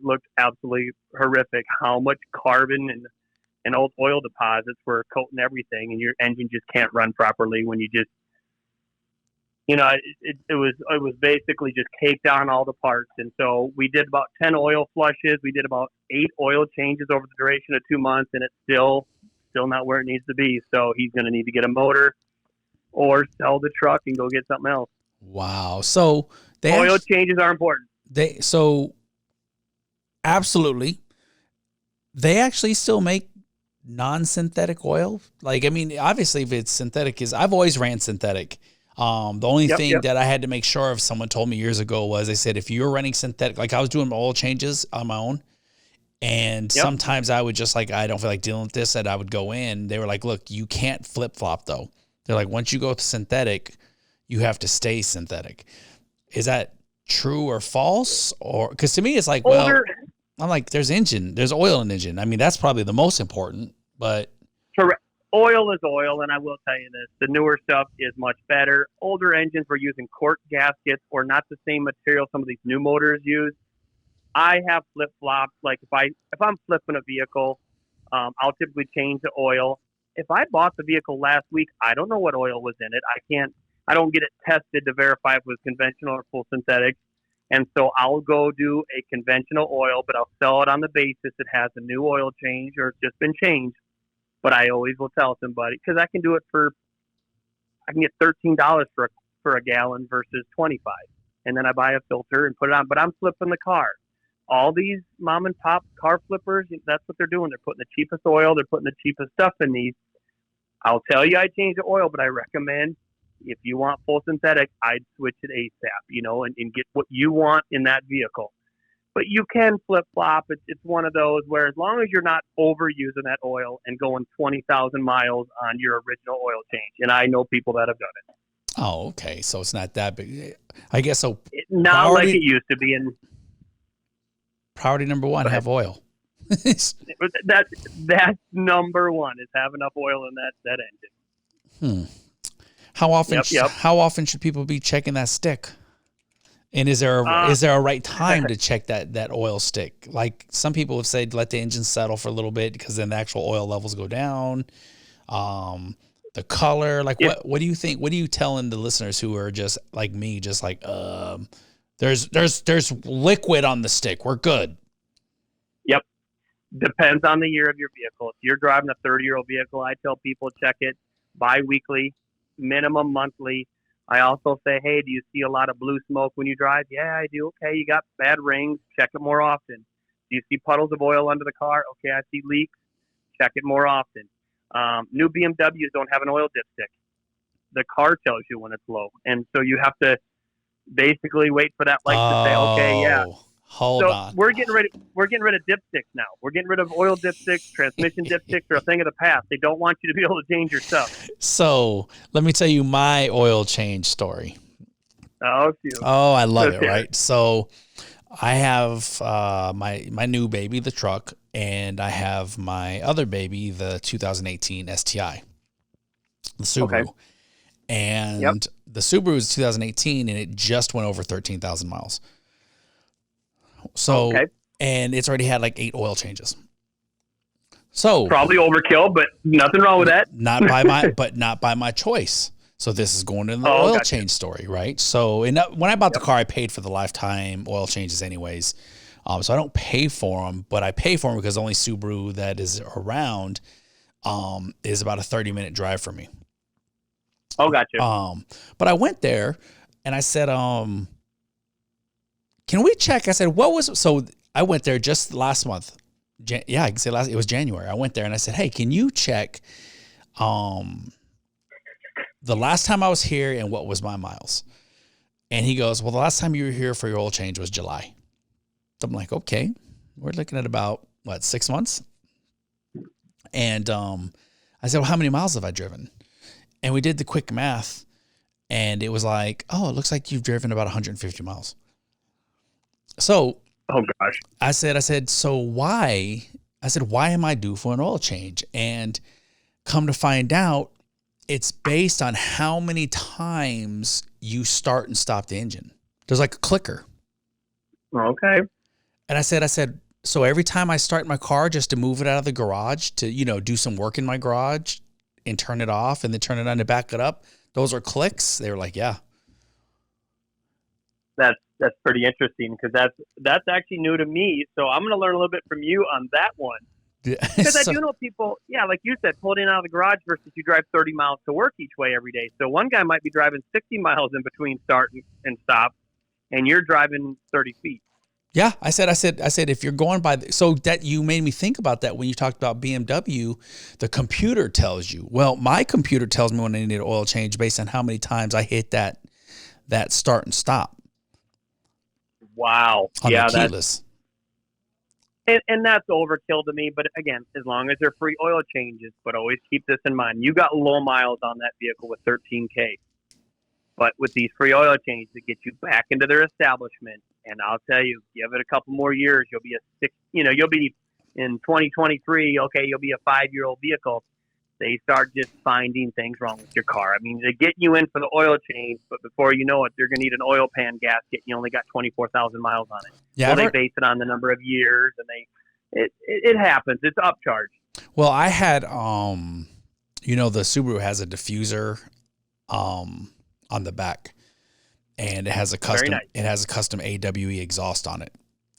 looked absolutely horrific how much carbon and old oil deposits were coating everything, and your engine just can't run properly when you just, it was basically just caked on all the parts. And so we did about 10 oil flushes. We did about 8 oil changes over the duration of 2 months, and it's still not where it needs to be. So he's going to need to get a motor or sell the truck and go get something else. Wow. So oil changes are important. Absolutely. They actually still make non-synthetic oil? Like, I mean, obviously if it's synthetic I've always ran synthetic. The only thing that I had to make sure of, someone told me years ago, was they said, if you're running synthetic, like I was doing oil changes on my own, and sometimes I would just like, I don't feel like dealing with this, and I would go in. They were like, look, you can't flip flop though. They're like, once you go to synthetic, you have to stay synthetic. Is that true or false? Or, because to me, it's like, well, I'm like, there's oil in engine. I mean, that's probably the most important, but. Correct. Oil is oil, and I will tell you this: the newer stuff is much better. Older engines were using cork gaskets, or not the same material some of these new motors use. I have flip flops. Like if I'm flipping a vehicle, I'll typically change the oil. If I bought the vehicle last week, I don't know what oil was in it. I don't get it tested to verify if it was conventional or full synthetic. And so I'll go do a conventional oil, but I'll sell it on the basis it has a new oil change or it's just been changed. But I always will tell somebody, because I can do it I can get $13 for a gallon versus 25, and then I buy a filter and put it on. But I'm flipping the car. All these mom and pop car flippers, that's what they're doing. They're putting the cheapest oil. They're putting the cheapest stuff in these. I'll tell you, I change the oil, but I recommend, if you want full synthetic, I'd switch it ASAP, and get what you want in that vehicle. But you can flip-flop. It's one of those where, as long as you're not overusing that oil and going 20,000 miles on your original oil change, and I know people that have done it. Oh, okay. So it's not that big. I guess so. Not like it used to be. Priority number one, have oil. That's number one, is have enough oil in that engine. How often should people be checking that stick? And is there a right time to check that oil stick? Like, some people have said, let the engine settle for a little bit, because then the actual oil levels go down. The color, like, what do you think? What are you telling the listeners who are just like me, just like, there's liquid on the stick, we're good? Yep. Depends on the year of your vehicle. If you're driving a 30-year-old vehicle, I tell people check it bi-weekly, minimum monthly. I also say, hey, do you see a lot of blue smoke when you drive? Yeah, I do. Okay, you got bad rings. Check it more often. Do you see puddles of oil under the car? Okay, I see leaks. Check it more often. New BMWs don't have an oil dipstick. The car tells you when it's low. And so you have to basically wait for that light to say, okay, yeah. Hold on. We're getting rid of dipsticks now. We're getting rid of oil dipsticks. Transmission dipsticks are a thing of the past. They don't want you to be able to change your stuff. So let me tell you my oil change story. Oh, shoot. Oh, I love it, right? So I have my new baby, the truck, and I have my other baby, the 2018 STI, the Subaru. Okay. And the Subaru is 2018, and it just went over 13,000 miles. So, and it's already had like 8 oil changes. So probably overkill, but nothing wrong with that. Not by my choice. So this is going into the oil change story, right? So when I bought the car, I paid for the lifetime oil changes anyways. So I don't pay for them, but I pay for them because the only Subaru that is around is about a 30-minute drive for me. Oh, gotcha. But I went there and I said, can we check? I said, so I went there just last month. I can say it was January. I went there and I said, hey, can you check the last time I was here and what was my miles? And he goes, well, the last time you were here for your oil change was July. I'm like, okay, we're looking at about 6 months. And I said, well, how many miles have I driven? And we did the quick math, and it was like, oh, it looks like you've driven about 150 miles. So, oh gosh, I said, so why? I said, why am I due for an oil change? And come to find out, it's based on how many times you start and stop the engine. There's like a clicker. Okay. And I said, so every time I start my car just to move it out of the garage to, do some work in my garage and turn it off and then turn it on to back it up, those are clicks? They were like, yeah. That's pretty interesting, because that's actually new to me. So I'm going to learn a little bit from you on that one. Because I do know people, like you said, pulled in out of the garage versus you drive 30 miles to work each way every day. So one guy might be driving 60 miles in between start and stop, and you're driving 30 feet. Yeah, I said, if you're going by, so that you made me think about that when you talked about BMW, the computer tells you. Well, my computer tells me when I need an oil change based on how many times I hit that start and stop Wow. on Yeah, the keyless. and that's overkill to me. But again, as long as they're free oil changes, but always keep this in mind. You got low miles on that vehicle with 13K. But with these free oil changes, it gets you back into their establishment. And I'll tell you, give it a couple more years, you'll be you'll be in 2023. Okay, you'll be a 5-year-old vehicle. They start just finding things wrong with your car. I mean, they get you in for the oil change, but before you know it, they're going to need an oil pan gasket. And you only got 24,000 miles on it. Yeah, well, they base it on the number of years, and it happens. It's upcharged. Well, I had the Subaru has a diffuser on the back, and it has a custom AWE exhaust on it.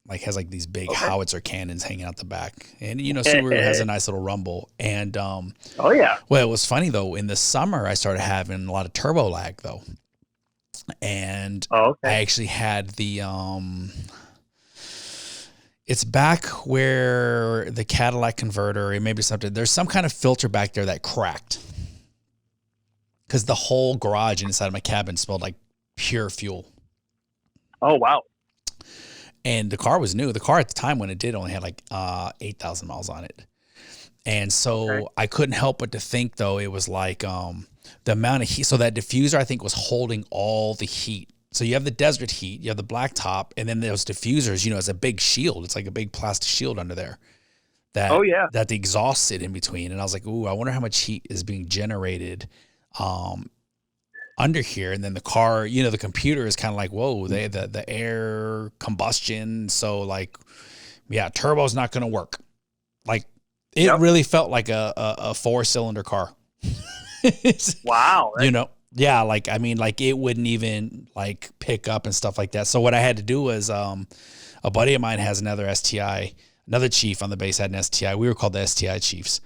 Like has like these big howitzer cannons hanging out the back, and Subaru has a nice little rumble. And well, it was funny though. In the summer, I started having a lot of turbo lag though, and I actually had the it's back where the Cadillac converter, it may be something. There's some kind of filter back there that cracked. Because the whole garage inside of my cabin smelled like pure fuel. Oh, wow. And the car was new. The car at the time when it did only had like 8,000 miles on it. And so I couldn't help but to think, though, it was like the amount of heat. So that diffuser, I think, was holding all the heat. So you have the desert heat, you have the black top, and then those diffusers, it's a big shield. It's like a big plastic shield under there. That the exhaust sit in between. And I was like, ooh, I wonder how much heat is being generated under here. And then the car, the computer is kind of like, whoa, the air combustion. So like, yeah, turbo's not going to work. Like it really felt like a 4-cylinder car. Wow. Yeah. Like, I mean, like it wouldn't even like pick up and stuff like that. So what I had to do was, a buddy of mine has another STI, another chief on the base had an STI. We were called the STI Chiefs.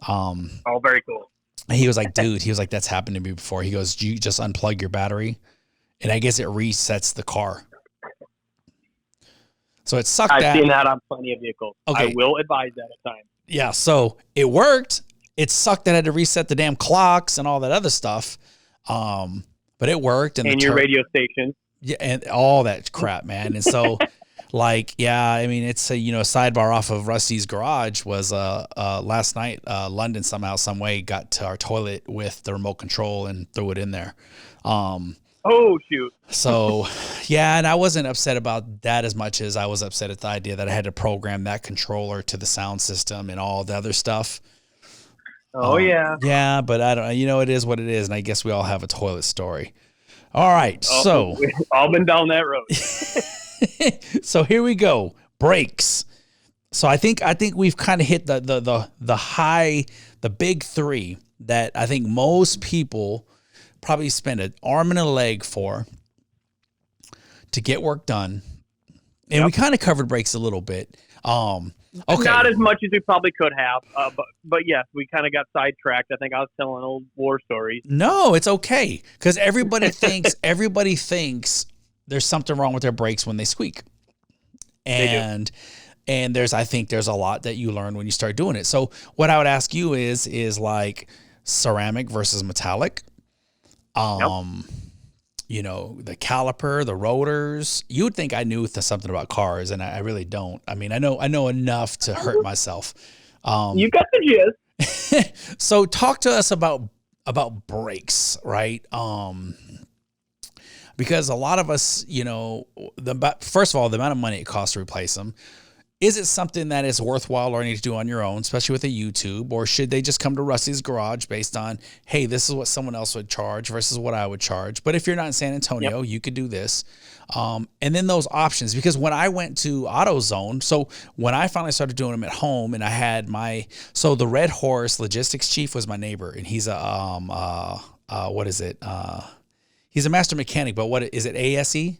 Very cool. He was like, dude, that's happened to me before. He goes, you just unplug your battery and I guess it resets the car. So it sucked. I've seen that on plenty of vehicles. Okay. I will advise that at times. Yeah. So it worked. It sucked that I had to reset the damn clocks and all that other stuff. But it worked. And your radio station. Yeah. And all that crap, man. And so like, yeah, I mean, it's a sidebar off of Rusty's garage was last night, London somehow, some way got to our toilet with the remote control and threw it in there. Oh, shoot. So, yeah, and I wasn't upset about that as much as I was upset at the idea that I had to program that controller to the sound system and all the other stuff. Oh, yeah. Yeah, but I don't, it is what it is, and I guess we all have a toilet story. All right, so. We've all been down that road. So here we go. Brakes. So I think we've kind of hit the high, the big three that I think most people probably spend an arm and a leg for to get work done. And we kind of covered brakes a little bit. Okay. Not as much as we probably could have, but yes, we kind of got sidetracked. I think I was telling old war stories. No, it's okay because everybody thinks there's something wrong with their brakes when they squeak. And I think there's a lot that you learn when you start doing it. So what I would ask you is like ceramic versus metallic. The caliper, the rotors. You would think I knew something about cars, and I really don't. I mean, I know enough to hurt myself. You got the gist. So talk to us about brakes, right? Because a lot of us, first of all, the amount of money it costs to replace them. Is it something that is worthwhile learning to do on your own, especially with a YouTube, or should they just come to Rusty's Garage based on, hey, this is what someone else would charge versus what I would charge? But if you're not in San Antonio, you could do this. And then those options, because when I went to AutoZone, so when I finally started doing them at home and I had the Red Horse Logistics Chief was my neighbor, and he's he's a master mechanic, but what is it, ASE?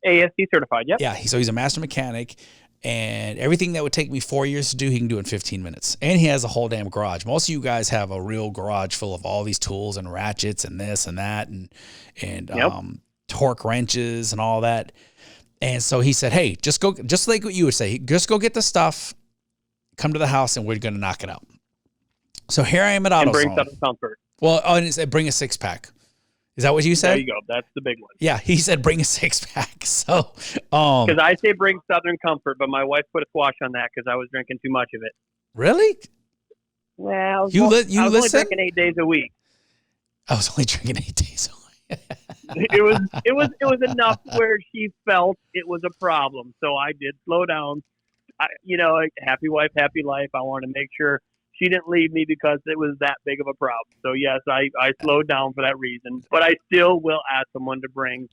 ASE certified, yep. Yeah, so he's a master mechanic. And everything that would take me 4 years to do, he can do in 15 minutes. And he has a whole damn garage. Most of you guys have a real garage full of all these tools and ratchets and this and that and torque wrenches and all that. And so he said, hey, just go, just like what you would say, just go get the stuff, come to the house, and we're going to knock it out. So here I am at AutoZone. And bring Southern Comfort. Well, and it said, bring a 6-pack. Is that what you said? There you go. That's the big one. Yeah, he said bring a 6-pack. So, because I say bring Southern Comfort, but my wife put a squash on that because I was drinking too much of it. Really? Well, I was only drinking 8 days a week. I was only drinking 8 days a week. it was enough where she felt it was a problem. So I did slow down. Happy wife, happy life. I want to make sure she didn't leave me because it was that big of a problem. So yes, I slowed down for that reason. But I still will ask someone to bring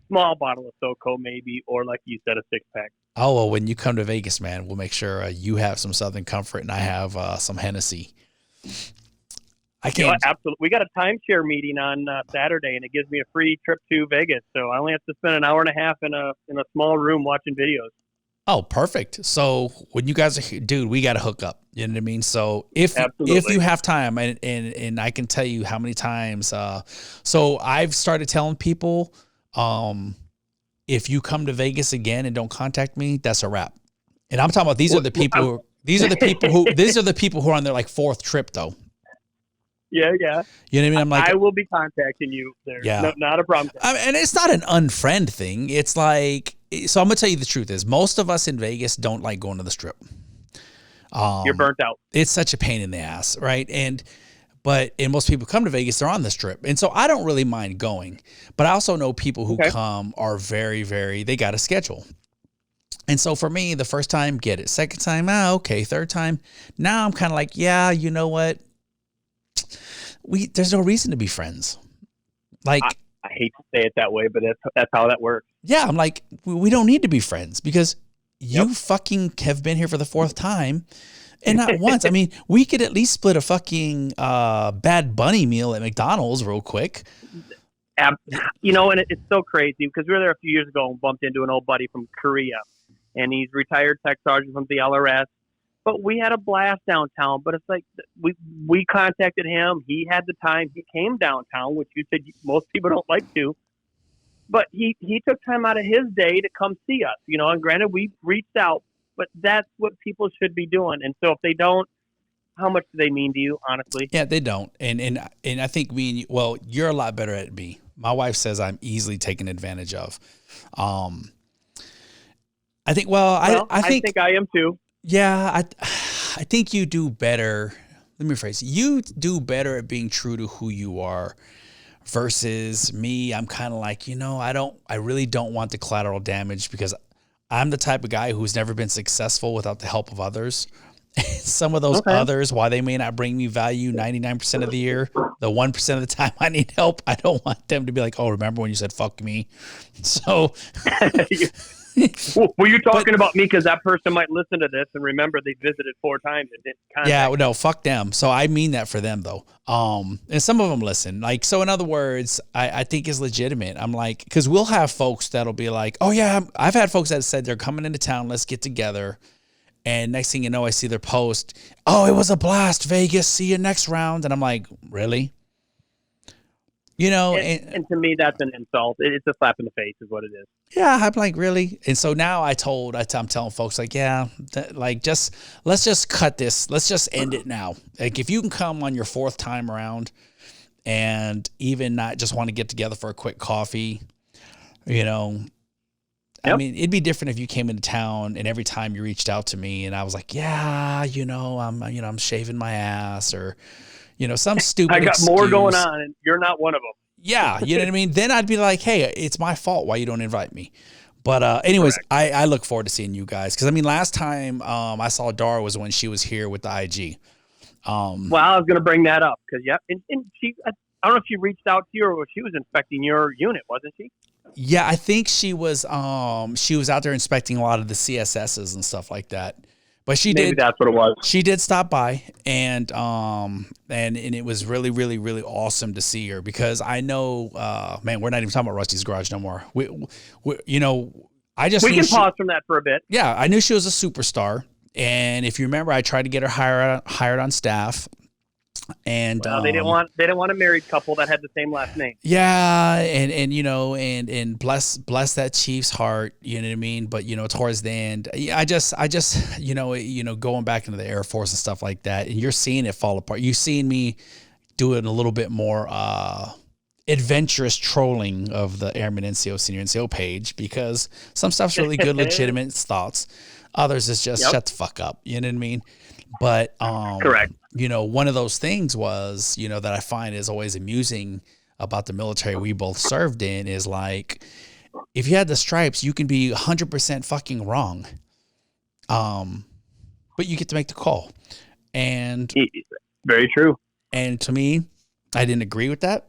small bottle of SoCo maybe, or like you said, a 6-pack. Oh, well, when you come to Vegas, man, we'll make sure you have some Southern Comfort and I have some Hennessy. I can't. Absolutely. We got a timeshare meeting on Saturday, and it gives me a free trip to Vegas. So I only have to spend an hour and a half in a small room watching videos. Oh, perfect. So when you guys are here, dude, we got to hook up. You know what I mean? So if you have time, and I can tell you how many times. So I've started telling people, if you come to Vegas again and don't contact me, that's a wrap. And I'm talking about these are the people who are on their like 4th trip though. Yeah. You know what I mean? I'm like, I will be contacting you there. Yeah. No, not a problem. And it's not an unfriend thing. It's like, so I'm going to tell you the truth is most of us in Vegas don't like going to the strip. You're burnt out. It's such a pain in the ass. Right. And most people come to Vegas, they're on the strip. And so I don't really mind going, but I also know people who come are very, very, they got a schedule. And so for me, the first time, get it. Second time, okay. Third time, now I'm kind of like, yeah, you know what? There's no reason to be friends. Like, I hate to say it that way, but that's how that works. Yeah, I'm like, we don't need to be friends because you fucking have been here for the 4th time and not once. I mean, we could at least split a fucking Bad Bunny meal at McDonald's real quick. And it's so crazy because we were there a few years ago and bumped into an old buddy from Korea, and he's retired tech sergeant from the LRS. But we had a blast downtown. But it's like we contacted him. He had the time. He came downtown, which you said most people don't like to. But he took time out of his day to come see us. And granted, we reached out, but that's what people should be doing. And so if they don't, how much do they mean to you, honestly? Yeah, they don't. And I think you're a lot better at me. My wife says I'm easily taken advantage of. I think I am too. Yeah, I think you do better. Let me rephrase. You do better at being true to who you are versus me. I'm kind of like, I really don't want the collateral damage because I'm the type of guy who's never been successful without the help of others. Some of those others, while they may not bring me value 99% of the year, the 1% of the time I need help, I don't want them to be like, oh, remember when you said fuck me? So... Were you talking about me? Because that person might listen to this and remember they visited 4 times and didn't contact me. No, fuck them. So I mean that for them though. And some of them listen. Like, so in other words, I think is legitimate. I'm like, because we'll have folks that'll be like, oh yeah, I've had folks that said they're coming into town, let's get together. And next thing you know, I see their post, oh, it was a blast, Vegas, see you next round. And I'm like, really? And to me, that's an insult. It's a slap in the face is what it is. Yeah, I'm like, really? And so now I'm telling folks like, let's just cut this. Let's just end it now. Like if you can come on your 4th time around and even not just want to get together for a quick coffee, I mean, it'd be different if you came into town and every time you reached out to me and I was like, yeah, I'm shaving my ass or, some stupid I got excuse. more going on and you're not one of them. Yeah, you know what I mean? Then I'd be like, hey, it's my fault why you don't invite me. But anyways, I look forward to seeing you guys. Because, I mean, last time I saw Dara was when she was here with the IG. Well, I was going to bring that up. Because, and she, I don't know if she reached out to you or she was inspecting your unit, wasn't she? Yeah, I think she was out there inspecting a lot of the CSSs and stuff like that. But Maybe that's what it was. She did stop by, and it was really, really, really awesome to see her because I know, man, we're not even talking about Rusty's Garage no more. We can pause from that for a bit. Yeah, I knew she was a superstar, and if you remember, I tried to get her hired on staff, And Well, they didn't want a married couple that had the same last name. yeah, and you know, and bless that Chief's heart, you know what I mean? But you know, towards the end, yeah, I just going back into the Air Force and stuff like that, and you're seeing it fall apart. You've seen me doing a little bit more adventurous trolling of the Airman NCO Senior NCO page, because some stuff's really good, legitimate thoughts. Others is just shut the fuck up. You know what I mean? But Correct. you know, one of those things was, you know, that I find is always amusing about the military we both served in is like, if you had the stripes, you can be 100% fucking wrong. But you get to make the call. And very true. And to me, I didn't agree with that.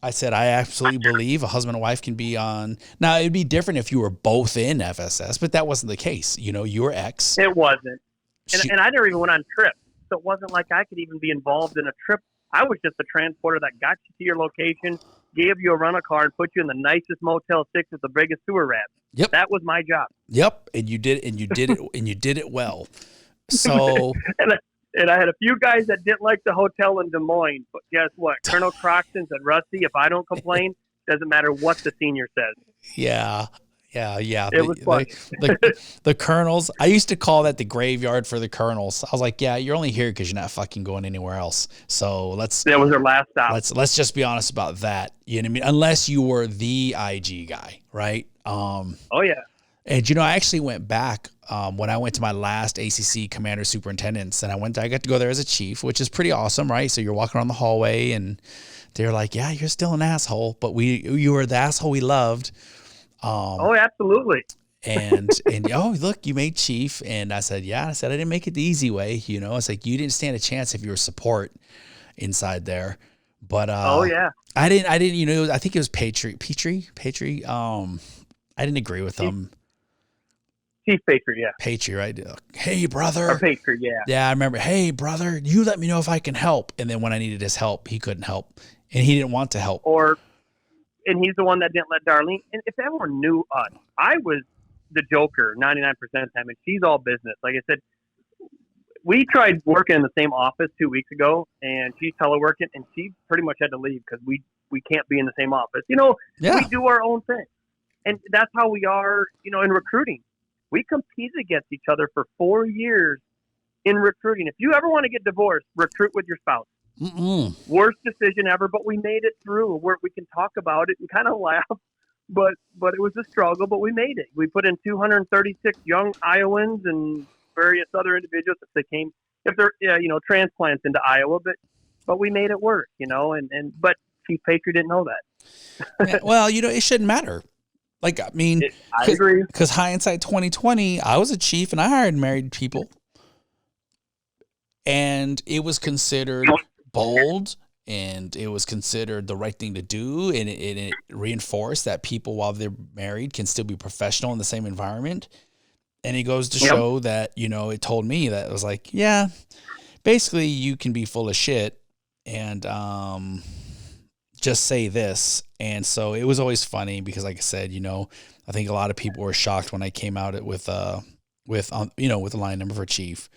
I said, I absolutely believe a husband and wife can be on. Now, it'd be different if you were both in FSS, but that wasn't the case. You know, you were ex. It wasn't. And I never even went on trips. So it wasn't like I could even be involved in a trip. I was just a transporter that got you to your location, gave you a rental car, and put you in the nicest Motel 6 with the biggest sewer rat. Yep. That was my job. Yep. And you did it, and you did it well. So. And I had a few guys that didn't like the hotel in Des Moines, but guess what? Colonel Croxton said, Rusty, if I don't complain, doesn't matter what the senior says. Yeah. It was fun. The colonels, I used to call that the graveyard for the colonels. I was like, yeah, you're only here because you're not fucking going anywhere else. So that was their last stop. Let's just be honest about that. You know what I mean? Unless you were the IG guy, right? Oh yeah. And you know, I actually went back when I went to my last ACC commander superintendents, and I got to go there as a chief, which is pretty awesome, right? So you're walking around the hallway, and they're like, "Yeah, you're still an asshole, but you were the asshole we loved." Oh, absolutely. And oh, look, you made chief, and I said, "Yeah." I said, "I didn't make it the easy way, you know." It's like you didn't stand a chance if you were support inside there, but oh yeah, I didn't. You know, I think it was Petrie. I didn't agree with them. Chief Patriot, yeah. Patriot, right? Hey, brother. Or Patriot, yeah. Yeah, I remember. Hey, brother, you let me know if I can help. And then when I needed his help, he couldn't help, and he didn't want to help. And he's the one that didn't let Darlene. And if everyone knew us, I was the joker 99% of the time, and she's all business. Like I said, we tried working in the same office 2 weeks ago, and she's teleworking, and she pretty much had to leave because we can't be in the same office. You know, we do our own thing, and that's how we are. You know, in recruiting. We competed against each other for 4 years in recruiting. If you ever want to get divorced, recruit with your spouse. Worst decision ever, but we made it through. We can talk about it and kind of laugh, but it was a struggle, but we made it. We put in 236 young Iowans and various other individuals if they're transplants into Iowa, but we made it work, you know, but Chief Patriot didn't know that. Well, you know, it shouldn't matter. Like, I mean, I agree. Because hindsight 2020, I was a chief and I hired married people, and it was considered bold, and it was considered the right thing to do, and it reinforced that people, while they're married, can still be professional in the same environment. And it goes to show that, you know, it told me that it was like, yeah, basically you can be full of shit and just say this. And so it was always funny because, like I said, you know, I think a lot of people were shocked when I came out with the line number for chief.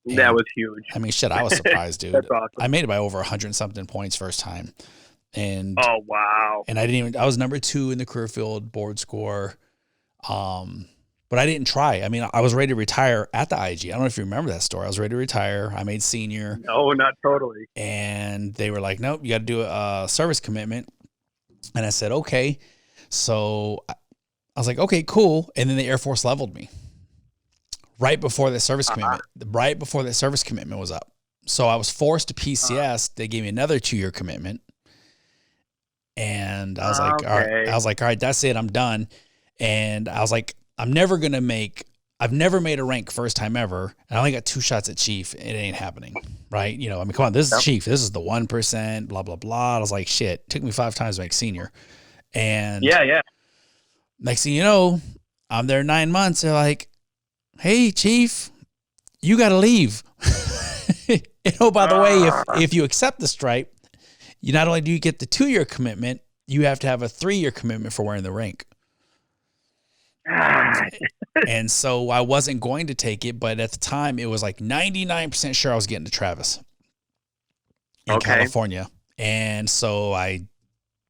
And that was huge. I mean, shit, I was surprised, dude. That's awesome. I made it by over 100 something points first time. And oh, wow. And I was number 2 in the career field board score. But I didn't try. I mean, I was ready to retire at the IG. I don't know if you remember that story. I was ready to retire. I made senior. No, not totally. And they were like, nope, you got to do a service commitment. And I said, okay. So I was like, okay, cool. And then the Air Force leveled me right before the service commitment. Right before that service commitment was up. So I was forced to PCS. They gave me another 2-year commitment. And I was like, all right, that's it. I'm done. And I was like, I've never made a rank first time ever. And I only got 2 shots at chief. It ain't happening. Right. You know, I mean, come on, this is chief. This is the 1%, blah, blah, blah. I was like, shit, it took me 5 times to make senior. And yeah. Next thing you know, I'm there 9 months. They're like, hey, chief, you got to leave. And oh, by the way, if you accept the stripe, you not only do you get the 2-year commitment, you have to have a 3-year commitment for wearing the rank. And so I wasn't going to take it, but at the time it was like 99% sure I was getting to Travis. in California. And so I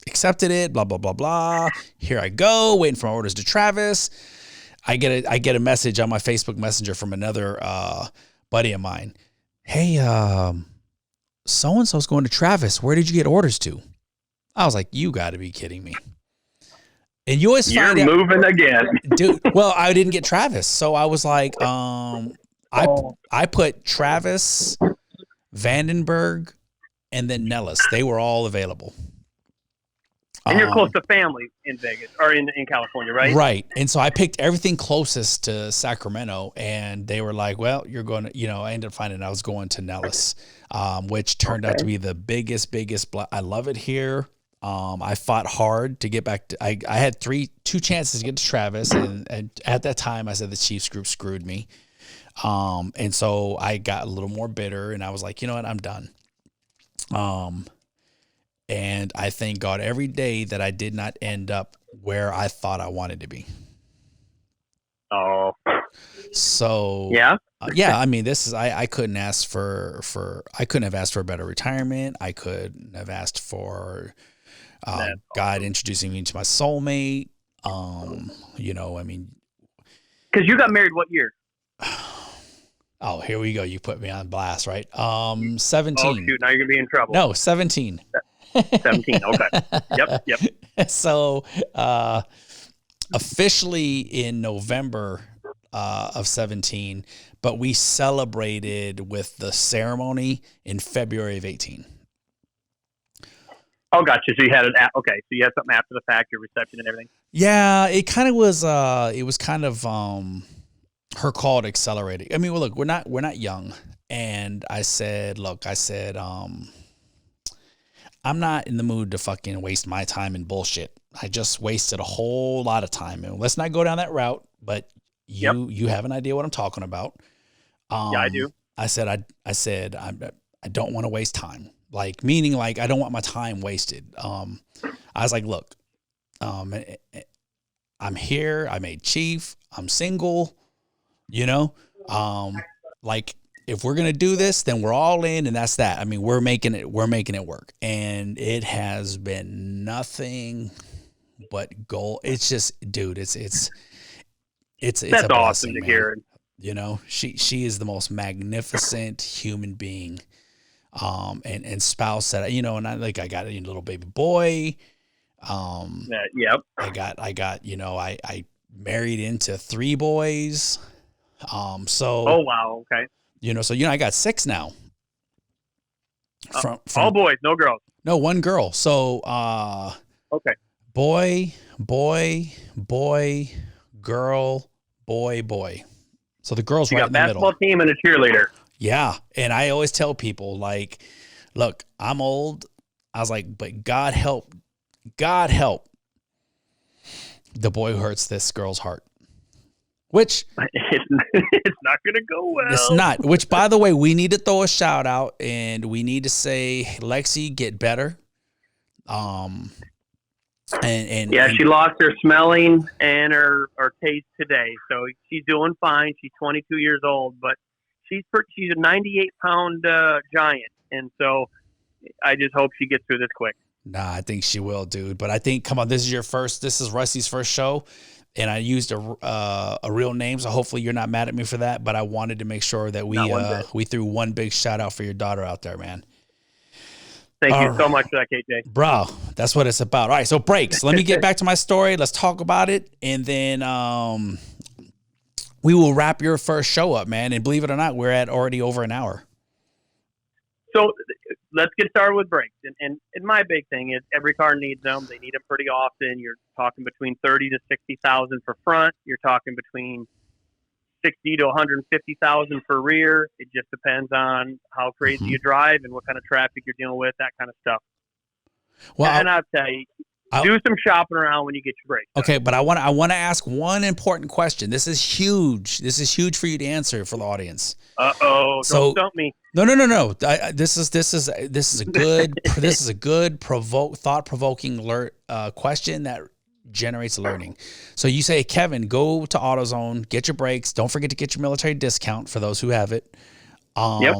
accepted it, blah, blah, blah, blah. Here I go, waiting for my orders to Travis. I get a message on my Facebook Messenger from another buddy of mine. Hey, so-and-so's going to Travis. Where did you get orders to? I was like, you got to be kidding me. And you always find out. You're moving again. Dude, well, I didn't get Travis. So I was like, I put Travis, Vandenberg, and then Nellis. They were all available. And you're close to family in Vegas or in California, right? Right. And so I picked everything closest to Sacramento, and they were like, well, you're going to, I ended up finding I was going to Nellis, which turned out to be the biggest. I love it here. I fought hard to get back to, I had two chances to get to Travis. And at that time I said the Chiefs group screwed me. And so I got a little more bitter, and I was like, you know what, I'm done. And I thank God every day that I did not end up where I thought I wanted to be. Oh, so yeah. Yeah. I mean, I couldn't ask I couldn't have asked for a better retirement. I couldn't have asked for, God introducing me to my soulmate. I mean, cause you got married what year? Oh, here we go. You put me on blast, right? 17. Oh, shoot. Now you're going to be in trouble. No, 17. 17. Okay. Yep. So, officially in November of 17, but we celebrated with the ceremony in February of 18. Oh, gotcha. So you had okay. So you had something after the fact, your reception and everything. Yeah, it kind of was. It was kind of her call to accelerate it. I mean, well, look, we're not young, and I said, I'm not in the mood to fucking waste my time in bullshit. I just wasted a whole lot of time, and let's not go down that route. But you have an idea what I'm talking about. Yeah, I do. I said I don't want to waste time. Like, meaning, like, I don't want my time wasted. I was like, look, I'm here. I made chief. I'm single. Like, if we're going to do this, then we're all in, and that's that. I mean, we're making it work, and it has been nothing but gold. It's just, dude, it's that's a awesome blessing, to man. hear. She is the most magnificent human being, and spouse that, and I got a little baby boy. Yep. I got, I married into 3 boys. So. Oh, wow. Okay. I got 6 now. From all boys, no girls. No, 1 girl. So, okay. Boy, girl, boy. So the girl's right in the middle. You got basketball team and a cheerleader. Yeah. And I always tell people, like, look, I'm old. I was like, but God help the boy who hurts this girl's heart. Which it's not going to go well. It's not. Which, by the way, we need to throw a shout out, and we need to say, Lexi, get better. She lost her smelling and her taste today, so she's doing fine. She's 22 years old, but she's a 98-pound giant, and so I just hope she gets through this quick. Nah, I think she will, dude. But I think, come on, this is Rusty's first show. And I used a real name, so hopefully you're not mad at me for that. But I wanted to make sure that we threw one big shout out for your daughter out there, man. Thank you so much for that, KJ. Bro, that's what it's about. All right, so breaks. Let me get back to my story. Let's talk about it, and then we will wrap your first show up, man. And believe it or not, we're at already over an hour. So let's get started with brakes. And my big thing is every car needs them. They need them pretty often. You're talking between 30 to 60,000 for front. You're talking between 60 to 150,000 for rear. It just depends on how crazy you drive and what kind of traffic you're dealing with, that kind of stuff. Well, and I'll tell you, do some shopping around when you get your brakes. Okay, but I want to ask one important question. This is huge. This is huge for you to answer for the audience. Don't stump me. No. This is a good thought-provoking question that generates learning. So you say, Kevin, go to AutoZone, get your brakes. Don't forget to get your military discount for those who have it. Yep.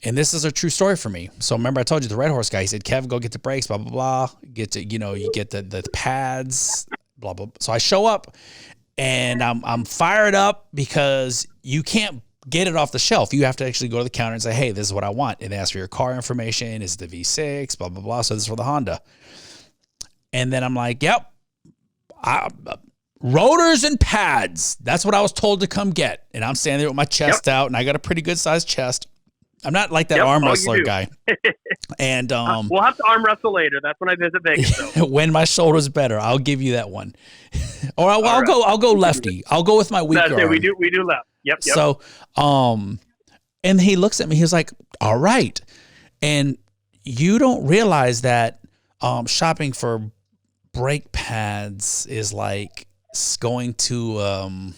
And this is a true story for me. So remember I told you the Red Horse guy, he said, Kevin, go get the brakes, blah, blah, blah. Get to, you get the pads, blah, blah. So I show up and I'm fired up because you can't get it off the shelf. You have to actually go to the counter and say, hey, this is what I want. And they ask for your car information. Is the V6, blah, blah, blah. So this is for the Honda. And then I'm like, yep, rotors and pads. That's what I was told to come get. And I'm standing there with my chest out, and I got a pretty good sized chest. I'm not like that arm wrestler guy. And we'll have to arm wrestle later. That's when I visit Vegas. When my shoulder's better, I'll give you that one. Or I'll go lefty. I'll go with my weaker arm. We do left. Yep. So, and he looks at me. He's like, "All right," and you don't realize that shopping for brake pads is like going to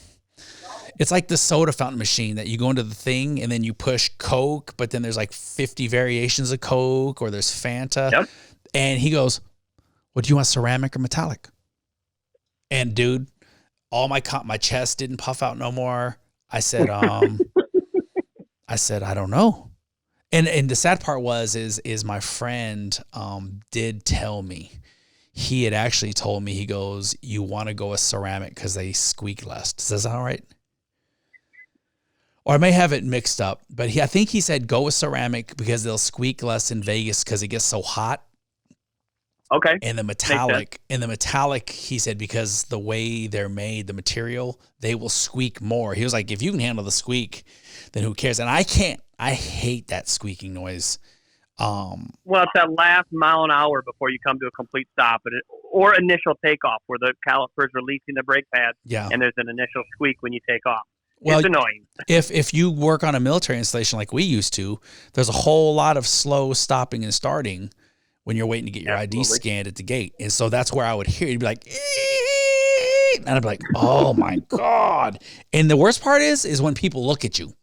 it's like the soda fountain machine that you go into the thing and then you push Coke, but then there's like 50 variations of Coke, or there's Fanta. Yep. And he goes, "What do you want, ceramic or metallic?" And dude, all my chest didn't puff out no more. I said, I don't know. And the sad part is my friend did tell me. He had actually told me, he goes, "You want to go with ceramic because they squeak less." Does that sound right? Or I may have it mixed up, but I think he said go with ceramic because they'll squeak less in Vegas because it gets so hot. Okay. And the metallic, he said, because the way they're made, the material, they will squeak more. He was like, if you can handle the squeak, then who cares? And I can't. I hate that squeaking noise. Well, it's that last mile an hour before you come to a complete stop, or initial takeoff where the caliper's releasing the brake pads, and there's an initial squeak when you take off. Well, it's annoying. If you work on a military installation like we used to, there's a whole lot of slow stopping and starting when you're waiting to get your ID scanned at the gate. And so that's where I would hear, you'd be like, "Eee!" And I'd be like, oh my God. And the worst part is when people look at you.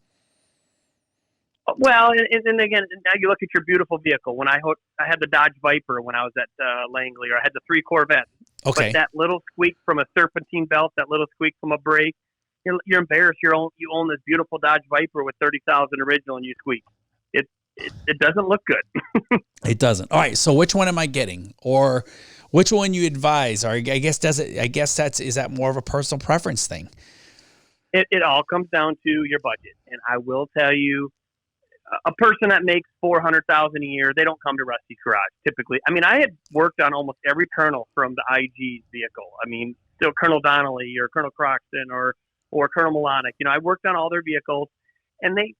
Well, and again, now you look at your beautiful vehicle. When I had the Dodge Viper when I was at Langley, or I had the 3 Corvettes. Okay. But that little squeak from a serpentine belt, that little squeak from a brake, you're embarrassed. You own this beautiful Dodge Viper with 30,000 original, and you squeak. It doesn't look good. It doesn't. All right. So which one am I getting, or which one you advise? Or I guess is that more of a personal preference thing? It all comes down to your budget, and I will tell you, a person that makes $400,000 a year, they don't come to Rusty's Garage typically. I mean, I had worked on almost every colonel from the IG vehicle. I mean, still Colonel Donnelly or Colonel Croxton or Colonel Milanic. I worked on all their vehicles, and they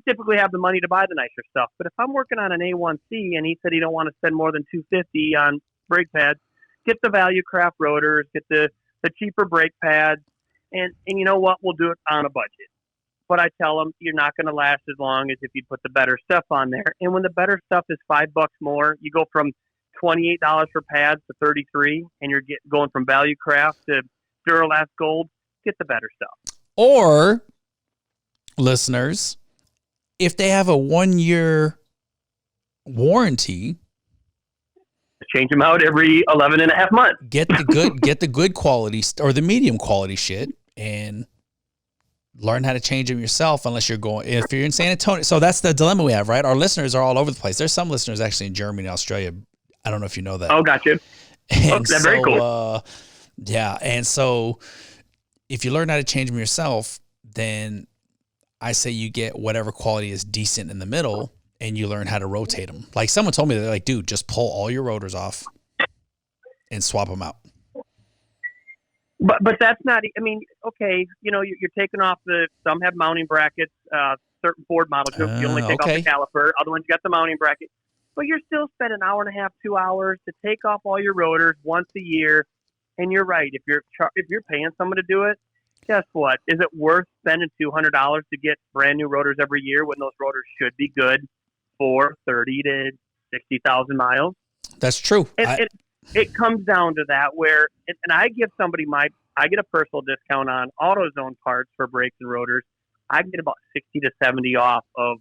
typically have the money to buy the nicer stuff. But if I'm working on an A1C and he said he don't want to spend more than $250 on brake pads, get the Valucraft rotors, get the cheaper brake pads, and you know what? We'll do it on a budget. But I tell them you're not going to last as long as if you put the better stuff on there. And when the better stuff is $5 more, you go from $28 for pads to $33, and you're going from Valucraft to Duralast Gold. Get the better stuff. Or, listeners, if they have a 1-year warranty, change them out every 11 and a half months. Get the good quality or the medium quality shit, and learn how to change them yourself. If you're in San Antonio. So that's the dilemma we have, right? Our listeners are all over the place. There's some listeners actually in Germany and Australia. I don't know if you know that. Oh, gotcha. That's very cool. Yeah. And so if you learn how to change them yourself, then I say you get whatever quality is decent in the middle, and you learn how to rotate them. Like someone told me, they're like, dude, just pull all your rotors off and swap them out. But that's not, I mean, okay, you're taking off some have mounting brackets, certain Ford models, you only take off the caliper, other ones you got the mounting bracket, but you're still spending an hour and a half, 2 hours to take off all your rotors once a year. And you're right. If you're paying someone to do it, guess what? Is it worth spending $200 to get brand new rotors every year when those rotors should be good for 30 to 60,000 miles? That's true. It comes down to that where, and I give somebody I get a personal discount on AutoZone parts for brakes and rotors. I get about 60 to 70 off of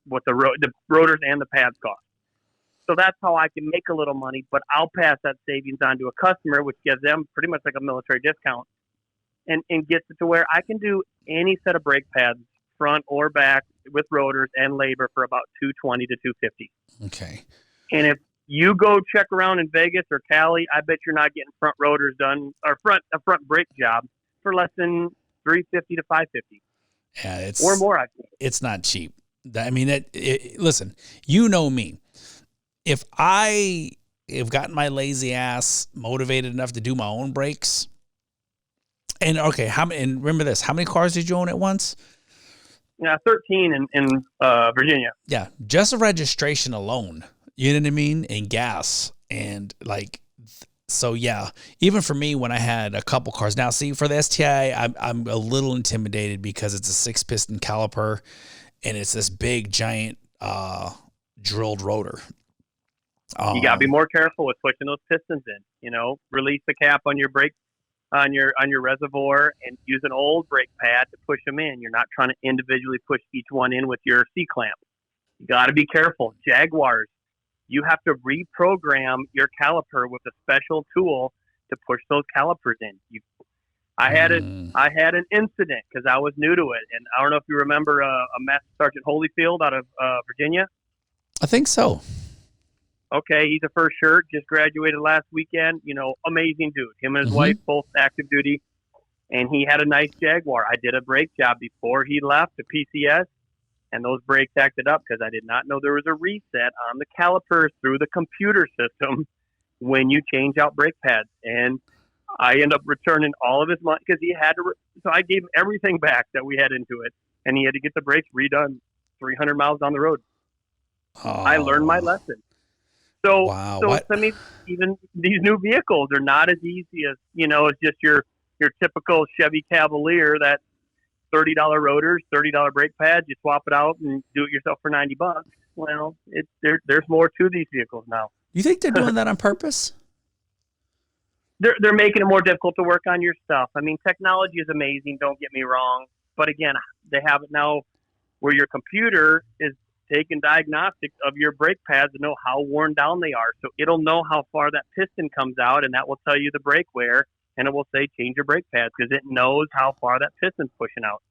what the rotors and the pads cost. So that's how I can make a little money, but I'll pass that savings on to a customer, which gives them pretty much like a military discount, and gets it to where I can do any set of brake pads, front or back, with rotors and labor for about $220 to $250. Okay. And if you go check around in Vegas or Cali, I bet you're not getting front rotors done or a front brake job for less than $350 to $550. Yeah, it's or more. I think it's not cheap. I mean, listen, you know me. If I have gotten my lazy ass motivated enough to do my own brakes, and okay, and remember this, how many cars did you own at once? Yeah, 13 in Virginia. Yeah, just a registration alone, you know what I mean, and gas, and like, so yeah, even for me when I had a couple cars. Now, see, for the STI, I'm a little intimidated because it's a 6-piston caliper, and it's this big giant drilled rotor. You got to be more careful with pushing those pistons in. You know, release the cap on your brake, on your reservoir, and use an old brake pad to push them in. You're not trying to individually push each one in with your C-clamp. You got to be careful. Jaguars, you have to reprogram your caliper with a special tool to push those calipers in. I had an incident because I was new to it, and I don't know if you remember a Master Sergeant Holyfield out of Virginia. I think so. Okay, he's a first shirt, just graduated last weekend. You know, amazing dude. Him and his wife, both active duty, and he had a nice Jaguar. I did a brake job before he left to PCS, and those brakes acted up because I did not know there was a reset on the calipers through the computer system when you change out brake pads. And I end up returning all of his money because he had to. So I gave him everything back that we had into it, and he had to get the brakes redone 300 miles down the road. Oh. I learned my lesson. So, wow. Even these new vehicles are not as easy as, you know, it's just your typical Chevy Cavalier, that $30 rotors, $30 brake pads. You swap it out and do it yourself for $90. Well, there's more to these vehicles now. You think they're doing that on purpose? They're making it more difficult to work on your stuff. I mean, technology is amazing. Don't get me wrong, but again, they have it now where your computer is taking diagnostics of your brake pads to know how worn down they are. So it'll know how far that piston comes out, and that will tell you the brake wear, and it will say change your brake pads because it knows how far that piston's pushing out.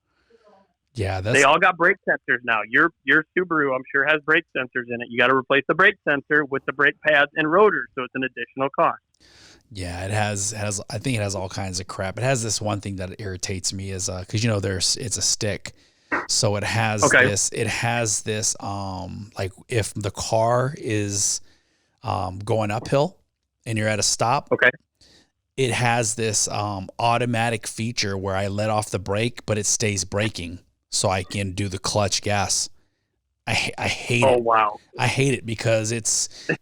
Yeah, they all got brake sensors now. Your Subaru, I'm sure, has brake sensors in it. You got to replace the brake sensor with the brake pads and rotors, so it's an additional cost. Yeah, it has. I think it has all kinds of crap. It has this one thing that irritates me is because you know it's a stick. So it has this. It has this. Like if the car is going uphill and you're at a stop, it has this automatic feature where I let off the brake, but it stays braking, so I can do the clutch gas. I hate it. Oh wow! I hate it because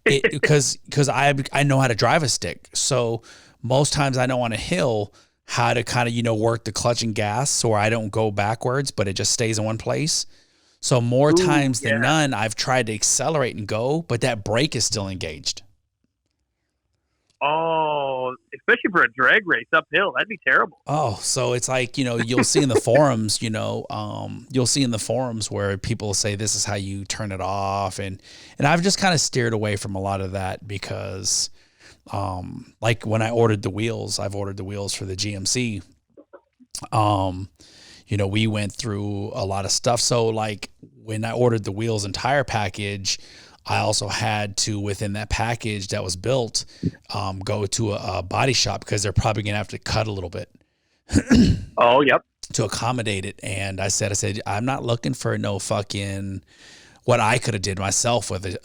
because I know how to drive a stick. So most times I know on a hill how to kind of, work the clutch and gas so I don't go backwards, but it just stays in one place. So more times than none, I've tried to accelerate and go, but that brake is still engaged. Oh, especially for a drag race uphill, that'd be terrible. Oh, so it's like, you'll see in the forums, you'll see in the forums where people say this is how you turn it off. And I've just kind of steered away from a lot of that because like when I've ordered the wheels for the GMC, we went through a lot of stuff. So like when I ordered the wheels and tire package, I also had to, within that package that was built, go to a body shop because they're probably going to have to cut a little bit. Oh, yep. To accommodate it. And I said, I'm not looking for no fucking what I could have did myself with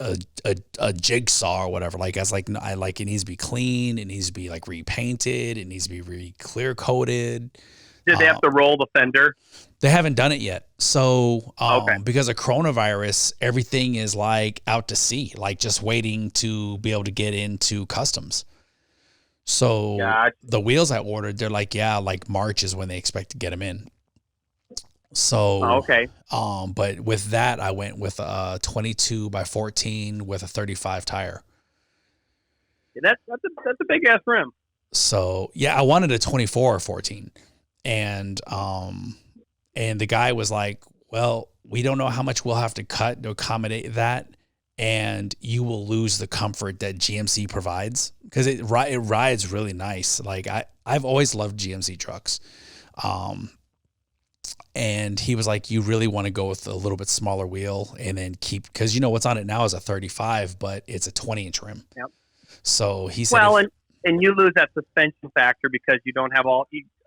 a jigsaw or whatever. Like I like it needs to be clean. It needs to be like repainted. It needs to be clear coated. Did they have to roll the fender? They haven't done it yet. So because of coronavirus, everything is like out to sea, like just waiting to be able to get into customs. So the wheels I ordered, they're like, like March is when they expect to get them in. So, but with that, I went with a 22 by 14 with a 35 tire. Yeah, that's a big ass rim. So I wanted a 24 or 14, and the guy was like, well, we don't know how much we'll have to cut to accommodate that. And you will lose the comfort that GMC provides because it rides really nice. Like I've always loved GMC trucks. And he was like, you really want to go with a little bit smaller wheel and then keep, because what's on it now is a 35, but it's a 20-inch rim. Yep. So he said, well, and you lose that suspension factor because you don't have a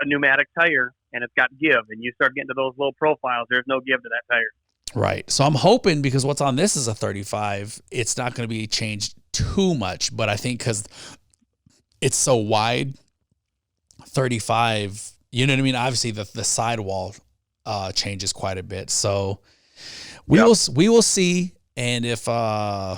pneumatic tire and it's got give, and you start getting to those low profiles, there's no give to that tire. Right. So I'm hoping, because what's on this is a 35, it's not going to be changed too much, but I think because it's so wide, 35, you know what I mean? Obviously the sidewall changes quite a bit. So we will see. And if, I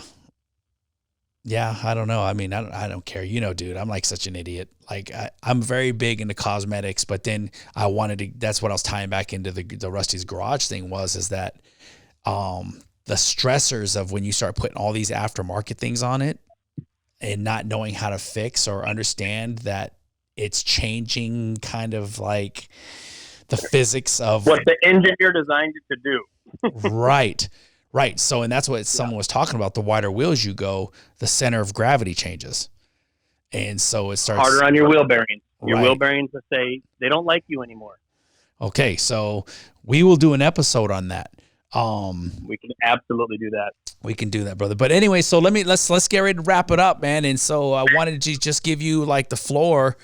don't know. I mean, I don't care. Dude, I'm like such an idiot. Like I'm very big into cosmetics, but then I wanted to, that's what I was tying back into the Rusty's Garage thing is that, the stressors of when you start putting all these aftermarket things on it and not knowing how to fix or understand that it's changing kind of like the physics of what the engineer designed it to do. Right. So, and that's what someone was talking about. The wider wheels you go, the center of gravity changes. And so it starts harder on your wheel bearings. Your Right. wheel bearings to say they don't like you anymore. Okay. So we will do an episode on that. We can absolutely do that. We can do that, brother. But anyway, so let's get ready to wrap it up, man. And so I wanted to just give you like the floor,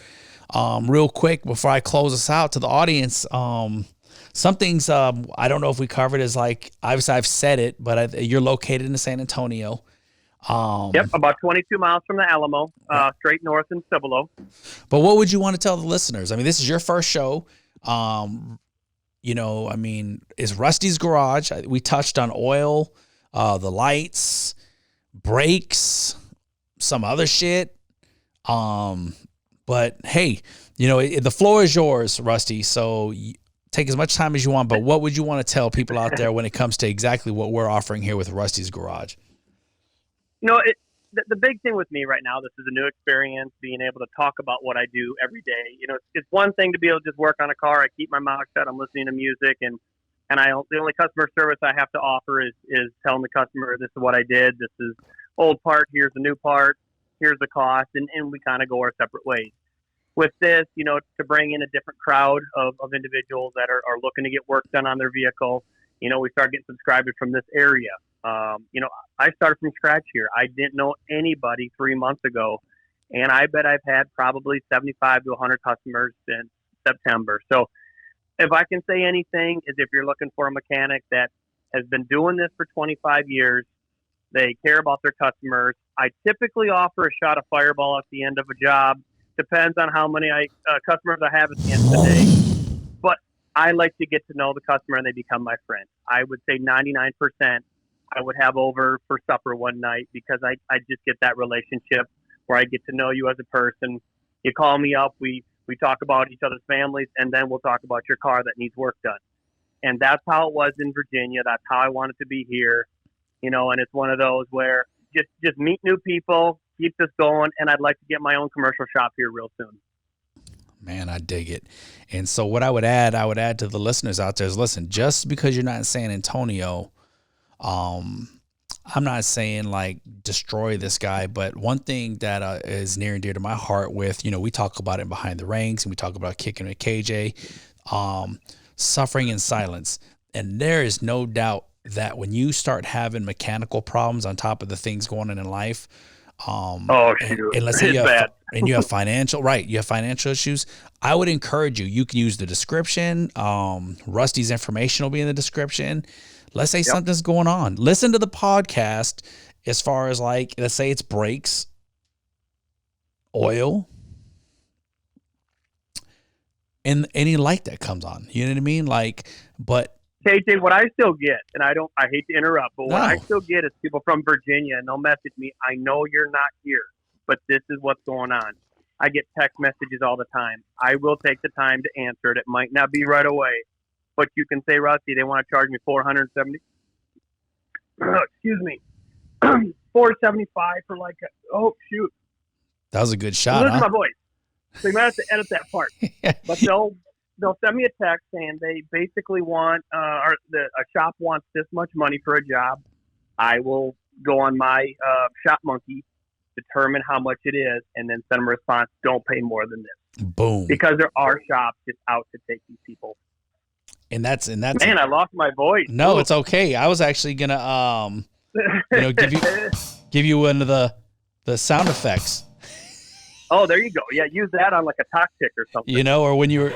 real quick before I close us out to the audience. Some things, I don't know if we covered is like, obviously I've said it, but you're located in San Antonio. Yep. About 22 miles from the Alamo, straight north in Cibolo. But what would you want to tell the listeners? I mean, this is your first show. I mean, is Rusty's Garage. We touched on oil, the lights, brakes, some other shit. But hey, the floor is yours, Rusty. So take as much time as you want. But what would you want to tell people out there when it comes to exactly what we're offering here with Rusty's Garage? The big thing with me right now, this is a new experience, being able to talk about what I do every day. It's one thing to be able to just work on a car. I keep my mouth shut. I'm listening to music, and the only customer service I have to offer is telling the customer, this is what I did. This is old part. Here's the new part. Here's the cost. And we kind of go our separate ways. With this, to bring in a different crowd of individuals that are looking to get work done on their vehicle, we start getting subscribers from this area. I started from scratch here. I didn't know anybody 3 months ago, and I bet I've had probably 75 to 100 customers since September. So if I can say anything is if you're looking for a mechanic that has been doing this for 25 years, they care about their customers. I typically offer a shot of Fireball at the end of a job. Depends on how many customers I have at the end of the day. But I like to get to know the customer and they become my friend. I would say 99% I would have over for supper one night because I just get that relationship where I get to know you as a person. You call me up, we talk about each other's families, and then we'll talk about your car that needs work done. And that's how it was in Virginia. That's how I wanted to be here. And it's one of those where just meet new people, keep this going, and I'd like to get my own commercial shop here real soon. Man, I dig it. And so what I would add to the listeners out there is, listen, just because you're not in San Antonio, I'm not saying like destroy this guy, but one thing that is near and dear to my heart with, we talk about it behind the ranks and we talk about kicking with KJ, suffering in silence. And there is no doubt that when you start having mechanical problems on top of the things going on in life, and let's say you have financial issues, I would encourage you can use the description. Rusty's information will be in the description. Let's say something's going on. Listen to the podcast as far as like, let's say it's brakes, oil, and any light that comes on. You know what I mean? Like, but KJ, what I still get, and I hate to interrupt, but what I still get is people from Virginia, and they'll message me, I know you're not here, but this is what's going on. I get text messages all the time. I will take the time to answer it. It might not be right away, but you can say, Rusty, they want to charge me $470. Excuse me. $475 for like shoot. That was a good shot. Listen to my voice. So you might have to edit that part. But they'll send me a text saying they basically want a shop wants this much money for a job. I will go on my Shop Monkey, determine how much it is, and then send them a response. Don't pay more than this. Boom. Because there are shops just out to take these people. and that's Man, I lost my voice. no, Ooh. it's okay. I was actually gonna give you one of the sound effects. Oh, there you go. Yeah, use that on like a toxic or something. Or when you were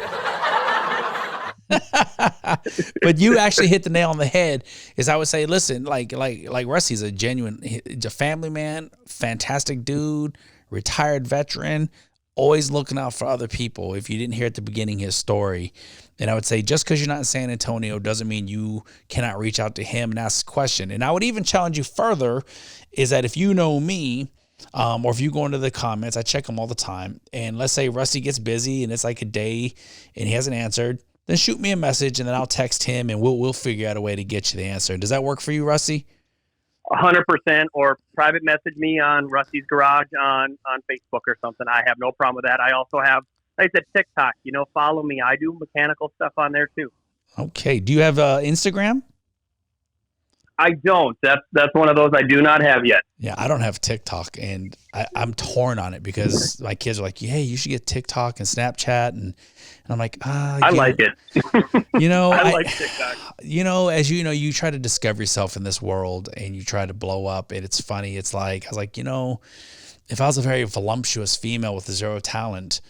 but you actually hit the nail on the head. Is I would say, listen, like Rusty's he's a family man, fantastic dude, retired veteran, always looking out for other people. If you didn't hear at the beginning his story, and I would say, just because you're not in San Antonio doesn't mean you cannot reach out to him and ask a question. And I would even challenge you further, is that if you know me, or if you go into the comments, I check them all the time. And let's say Rusty gets busy and it's like a day and he hasn't answered, then shoot me a message and then I'll text him and we'll figure out a way to get you the answer. Does that work for you, Rusty? 100%, or private message me on Rusty's Garage on Facebook or something. I have no problem with that. I also have, like I said, TikTok. Follow me. I do mechanical stuff on there too. Okay. Do you have Instagram? I don't. That's one of those I do not have yet. Yeah, I don't have TikTok, and I'm torn on it because my kids are like, "Hey, you should get TikTok and Snapchat," and I'm like, I like it. I like TikTok. As you try to discover yourself in this world, and you try to blow up, and it's funny. It's like I was like, if I was a very voluptuous female with zero talent,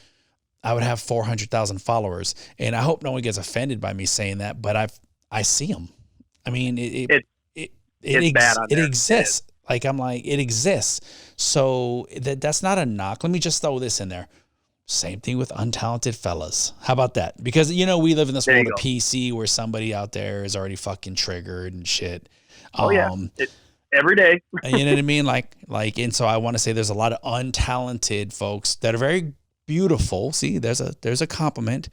I would have 400,000 followers, and I hope no one gets offended by me saying that, but I see them. I mean, it exists. Like I'm like, it exists. So that's not a knock. Let me just throw this in there. Same thing with untalented fellas. How about that? Because we live in this world of PC where somebody out there is already fucking triggered and shit. Oh yeah, it's every day. You know what I mean? Like, and so I want to say there's a lot of untalented folks that are very beautiful. See, there's a compliment.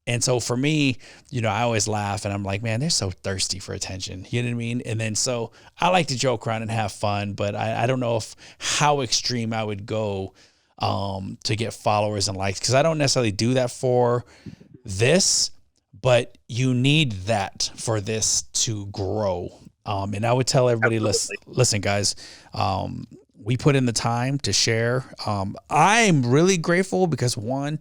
And so for me, I always laugh and I'm like, man, they're so thirsty for attention. You know what I mean? And then so I like to joke around and have fun, but I don't know how extreme I would go to get followers and likes, because I don't necessarily do that for this, but you need that for this to grow. And I would tell everybody, listen, guys, we put in the time to share. I'm really grateful because one,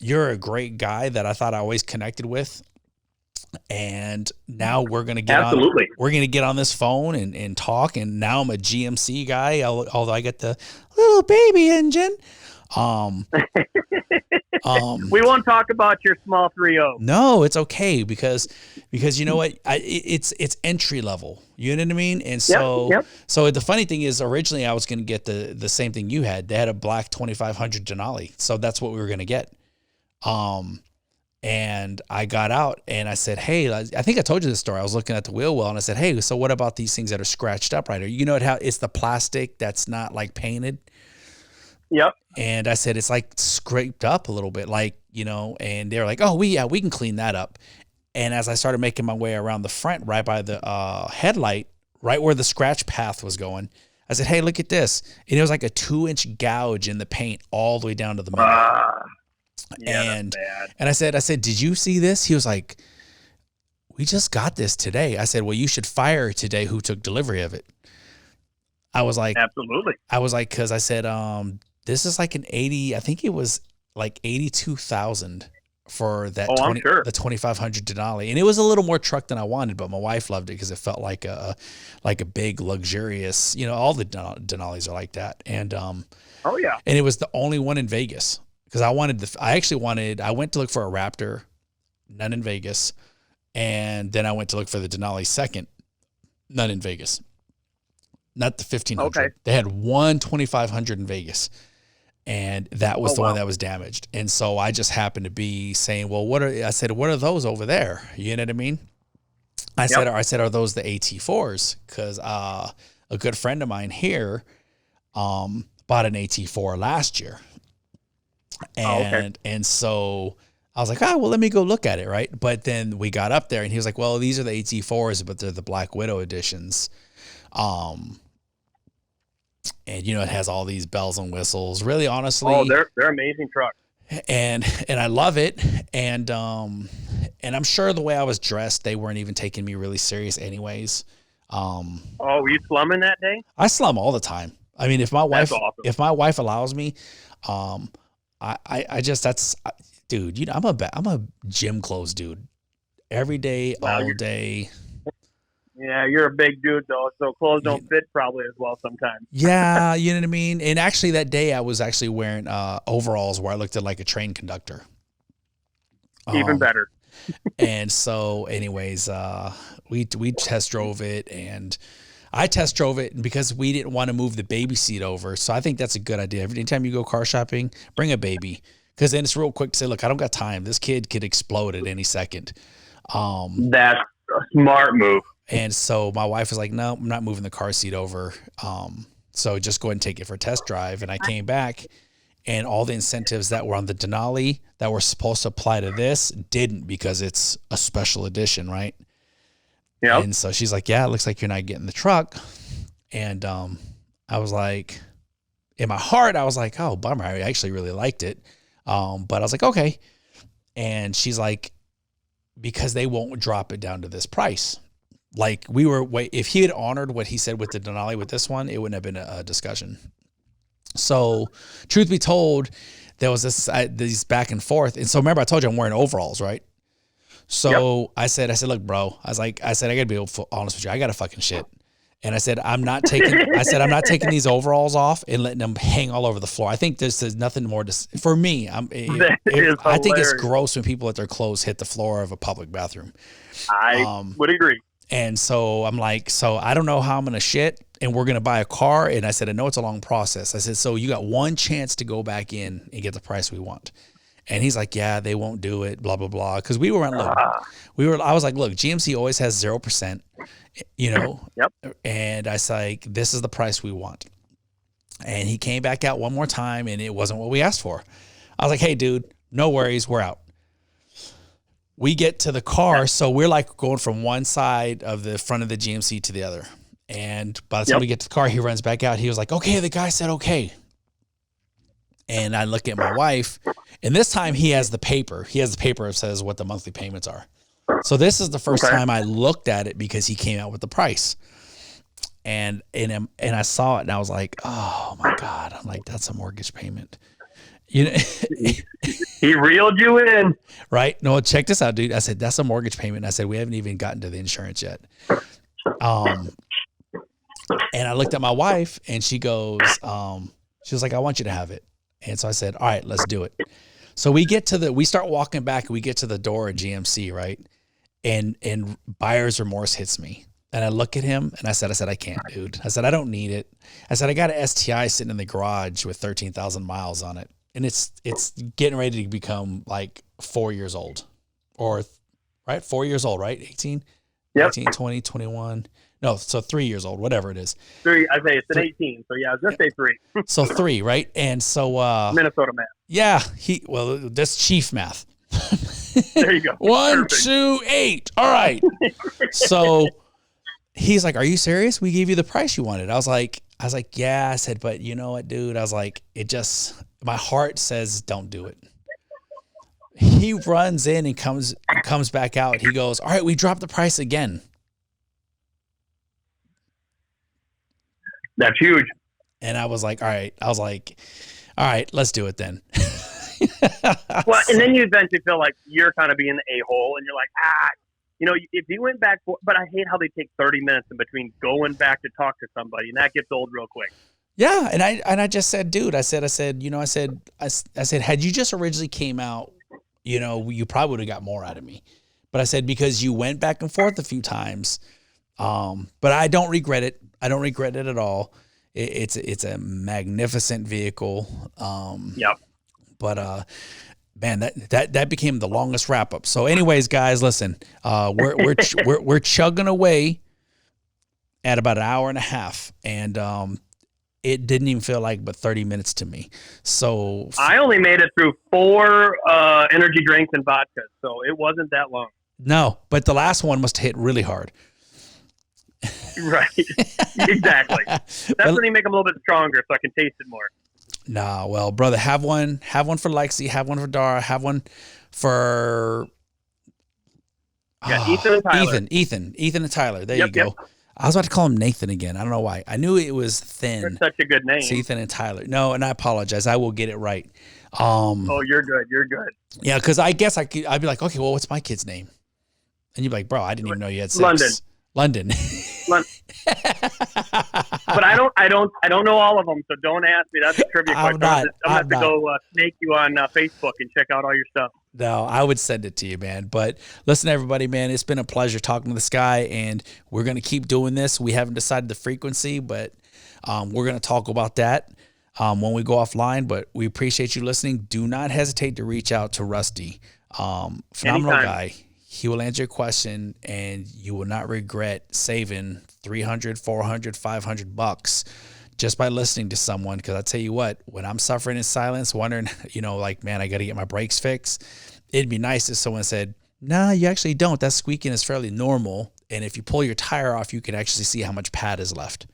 you're a great guy that I thought I always connected with. And now we're going to get on this phone and talk. And now I'm a GMC guy, although I get the little baby engine. We won't talk about your small 3.0. No, it's okay because you know what? It's entry level. You know what I mean? And so, so the funny thing is, originally I was going to get the same thing you had. They had a black 2500 Denali. So that's what we were going to get. And I got out and I said, hey, I think I told you this story. I was looking at the wheel well and I said, hey, so what about these things that are scratched up right here? You know how it's the plastic that's not like painted. Yep. And I said, it's like scraped up a little bit, like, and they're like, oh, we can clean that up. And as I started making my way around the front, right by the headlight, right where the scratch path was going, I said, hey, look at this. And it was like a 2-inch gouge in the paint all the way down to the middle. Yeah, and I said, did you see this? He was like, we just got this today. I said, well, you should fire today who took delivery of it. I was like, absolutely. I was like, cause I said, this is like I think it was like 82,000 for that the 2500 Denali. And it was a little more truck than I wanted, but my wife loved it because it felt like a big luxurious, all the Denalis are like that. And, and it was the only one in Vegas. Because I went to look for a Raptor, none in Vegas. And then I went to look for the Denali second, none in Vegas. Not the 1500. Okay. They had one 2500 in Vegas. And that was the one that was damaged. And so I just happened to be saying, well, what are those over there? You know what I mean? I said, are those the AT4s? Because a good friend of mine here bought an AT4 last year. And so I was like, well, let me go look at it, right? But then we got up there and he was like, well, these are the AT4s, but they're the Black Widow editions. And it has all these bells and whistles. Really, honestly, they're amazing trucks. And I love it. And I'm sure the way I was dressed, they weren't even taking me really serious anyways. Were you slumming that day? I slum all the time. I mean, if my wife allows me, dude, I'm a gym clothes dude. Every day, Wow, all day. yeah, you're a big dude though, so clothes don't fit probably as well sometimes. Yeah, you know what I mean? And actually that day I was actually wearing overalls where I looked like a train conductor. Even better. And so anyways, we test drove it, and I test drove it because we didn't want to move the baby seat over. So I think that's a good idea. Every time you go car shopping, bring a baby, because then it's real quick to say, look, I don't got time. This kid could explode at any second. That's a smart move. And so my wife was like, no, I'm not moving the car seat over. So just go ahead and take it for a test drive. And I came back, and all the incentives that were on the Denali that were supposed to apply to this didn't, because it's a special edition, right? Yeah. And so she's like, yeah, it looks like you're not getting the truck. And I was like, in my heart, I was like, oh, bummer. I actually really liked it. But I was like, okay. And she's like, because they won't drop it down to this price. Like if he had honored what he said with the Denali with this one, it wouldn't have been a discussion. So truth be told, there was these back and forth. And so remember, I told you I'm wearing overalls, right? So yep. I said, look, bro, I gotta be honest with you. I got a fucking shit. And I said, I'm not taking these overalls off and letting them hang all over the floor. I think there's nothing more for me. I think it's gross when people let their clothes hit the floor of a public bathroom. I would agree. And so I'm like, so I don't know how I'm going to shit, and we're going to buy a car. And I said, I know it's a long process. I said, so you got one chance to go back in and get the price we want. And he's like, yeah, they won't do it, blah, blah, blah. Cause I was like, look, GMC always has 0%, you know? Yep. And I was like, this is the price we want. And he came back out one more time, and it wasn't what we asked for. I was like, hey dude, no worries. We're out. We get to the car. So we're like going from one side of the front of the GMC to the other. And by the time we get to the car, he runs back out. He was like, okay, the guy said, okay. And I look at my wife, and this time he has the paper. He has the paper that says what the monthly payments are. So this is the first time I looked at it, because he came out with the price. And I saw it, and I was like, oh my God. I'm like, that's a mortgage payment. You know, he reeled you in. Right? No, check this out, dude. I said, that's a mortgage payment. I said, we haven't even gotten to the insurance yet. And I looked at my wife, and she goes, she was like, I want you to have it. And so I said, all right, let's do it. So we start walking back, and we get to the door at GMC, right? And buyer's remorse hits me. And I look at him, and I said, I can't, dude. I said, I don't need it. I said, I got an STI sitting in the garage with 13,000 miles on it. And it's getting ready to become like 4 years old, right? 4 years old, right? 18, yep. 18, 20, 21. No, so 3 years old, whatever it is. 3, I say it's an 18. So yeah, I was going to say 3. So 3, right? And so, Minnesota math. Yeah. That's chief math. There you go. 1, 2, 8. All right. So he's like, are you serious? We gave you the price you wanted. I was like, yeah. I said, but you know what, dude? I was like, my heart says, don't do it. He runs in and comes back out. He goes, all right, we dropped the price again. That's huge. And I was like, all right, let's do it then. Well, and then you eventually feel like you're kind of being the a-hole, and you're like, if you went back, but I hate how they take 30 minutes in between going back to talk to somebody, and that gets old real quick. Yeah. And I just said, dude, I said, had you just originally came out, you probably would have got more out of me. But I said, because you went back and forth a few times, but I don't regret it. I don't regret it at all. It's a magnificent vehicle. Yep. But, man, that became the longest wrap up. So anyways, guys, listen, we're chugging away at about an hour and a half, and it didn't even feel like but 30 minutes to me. So I only made it through 4 energy drinks and vodka, so it wasn't that long. No, but the last one must have hit really hard. Right. Exactly. That's when you make them a little bit stronger, so I can taste it more. Nah, well, brother, have one for Lexi, have one for Dara, have one for Ethan and Tyler. Ethan and Tyler. There you go. I was about to call him Nathan again. I don't know why. I knew it was Thin. That's such a good name. It's Ethan and Tyler. No, and I apologize. I will get it right. Oh, you're good. You're good. Yeah, because I guess I'd be like, okay, well, what's my kid's name? And you'd be like, bro, I didn't even know you had 6. London. But I don't know all of them, so don't ask me. That's a trivia question. I'm gonna have to go snake you on Facebook and check out all your stuff. No, I would send it to you, man. But listen, everybody, man, it's been a pleasure talking to this guy, and we're gonna keep doing this. We haven't decided the frequency, but we're gonna talk about that when we go offline. But we appreciate you listening. Do not hesitate to reach out to Rusty. Phenomenal Anytime. guy. He will answer your question, and you will not regret saving $300, $400, $500 just by listening to someone. Because I tell you what, when I'm suffering in silence, wondering, like, man, I got to get my brakes fixed, it'd be nice if someone said, "Nah, you actually don't. That squeaking is fairly normal. And if you pull your tire off, you can actually see how much pad is left."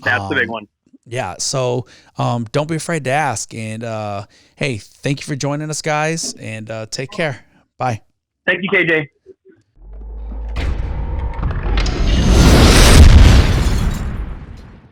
That's the big one. Yeah. So don't be afraid to ask. And hey, thank you for joining us, guys, and take care. Bye. Thank you, KJ.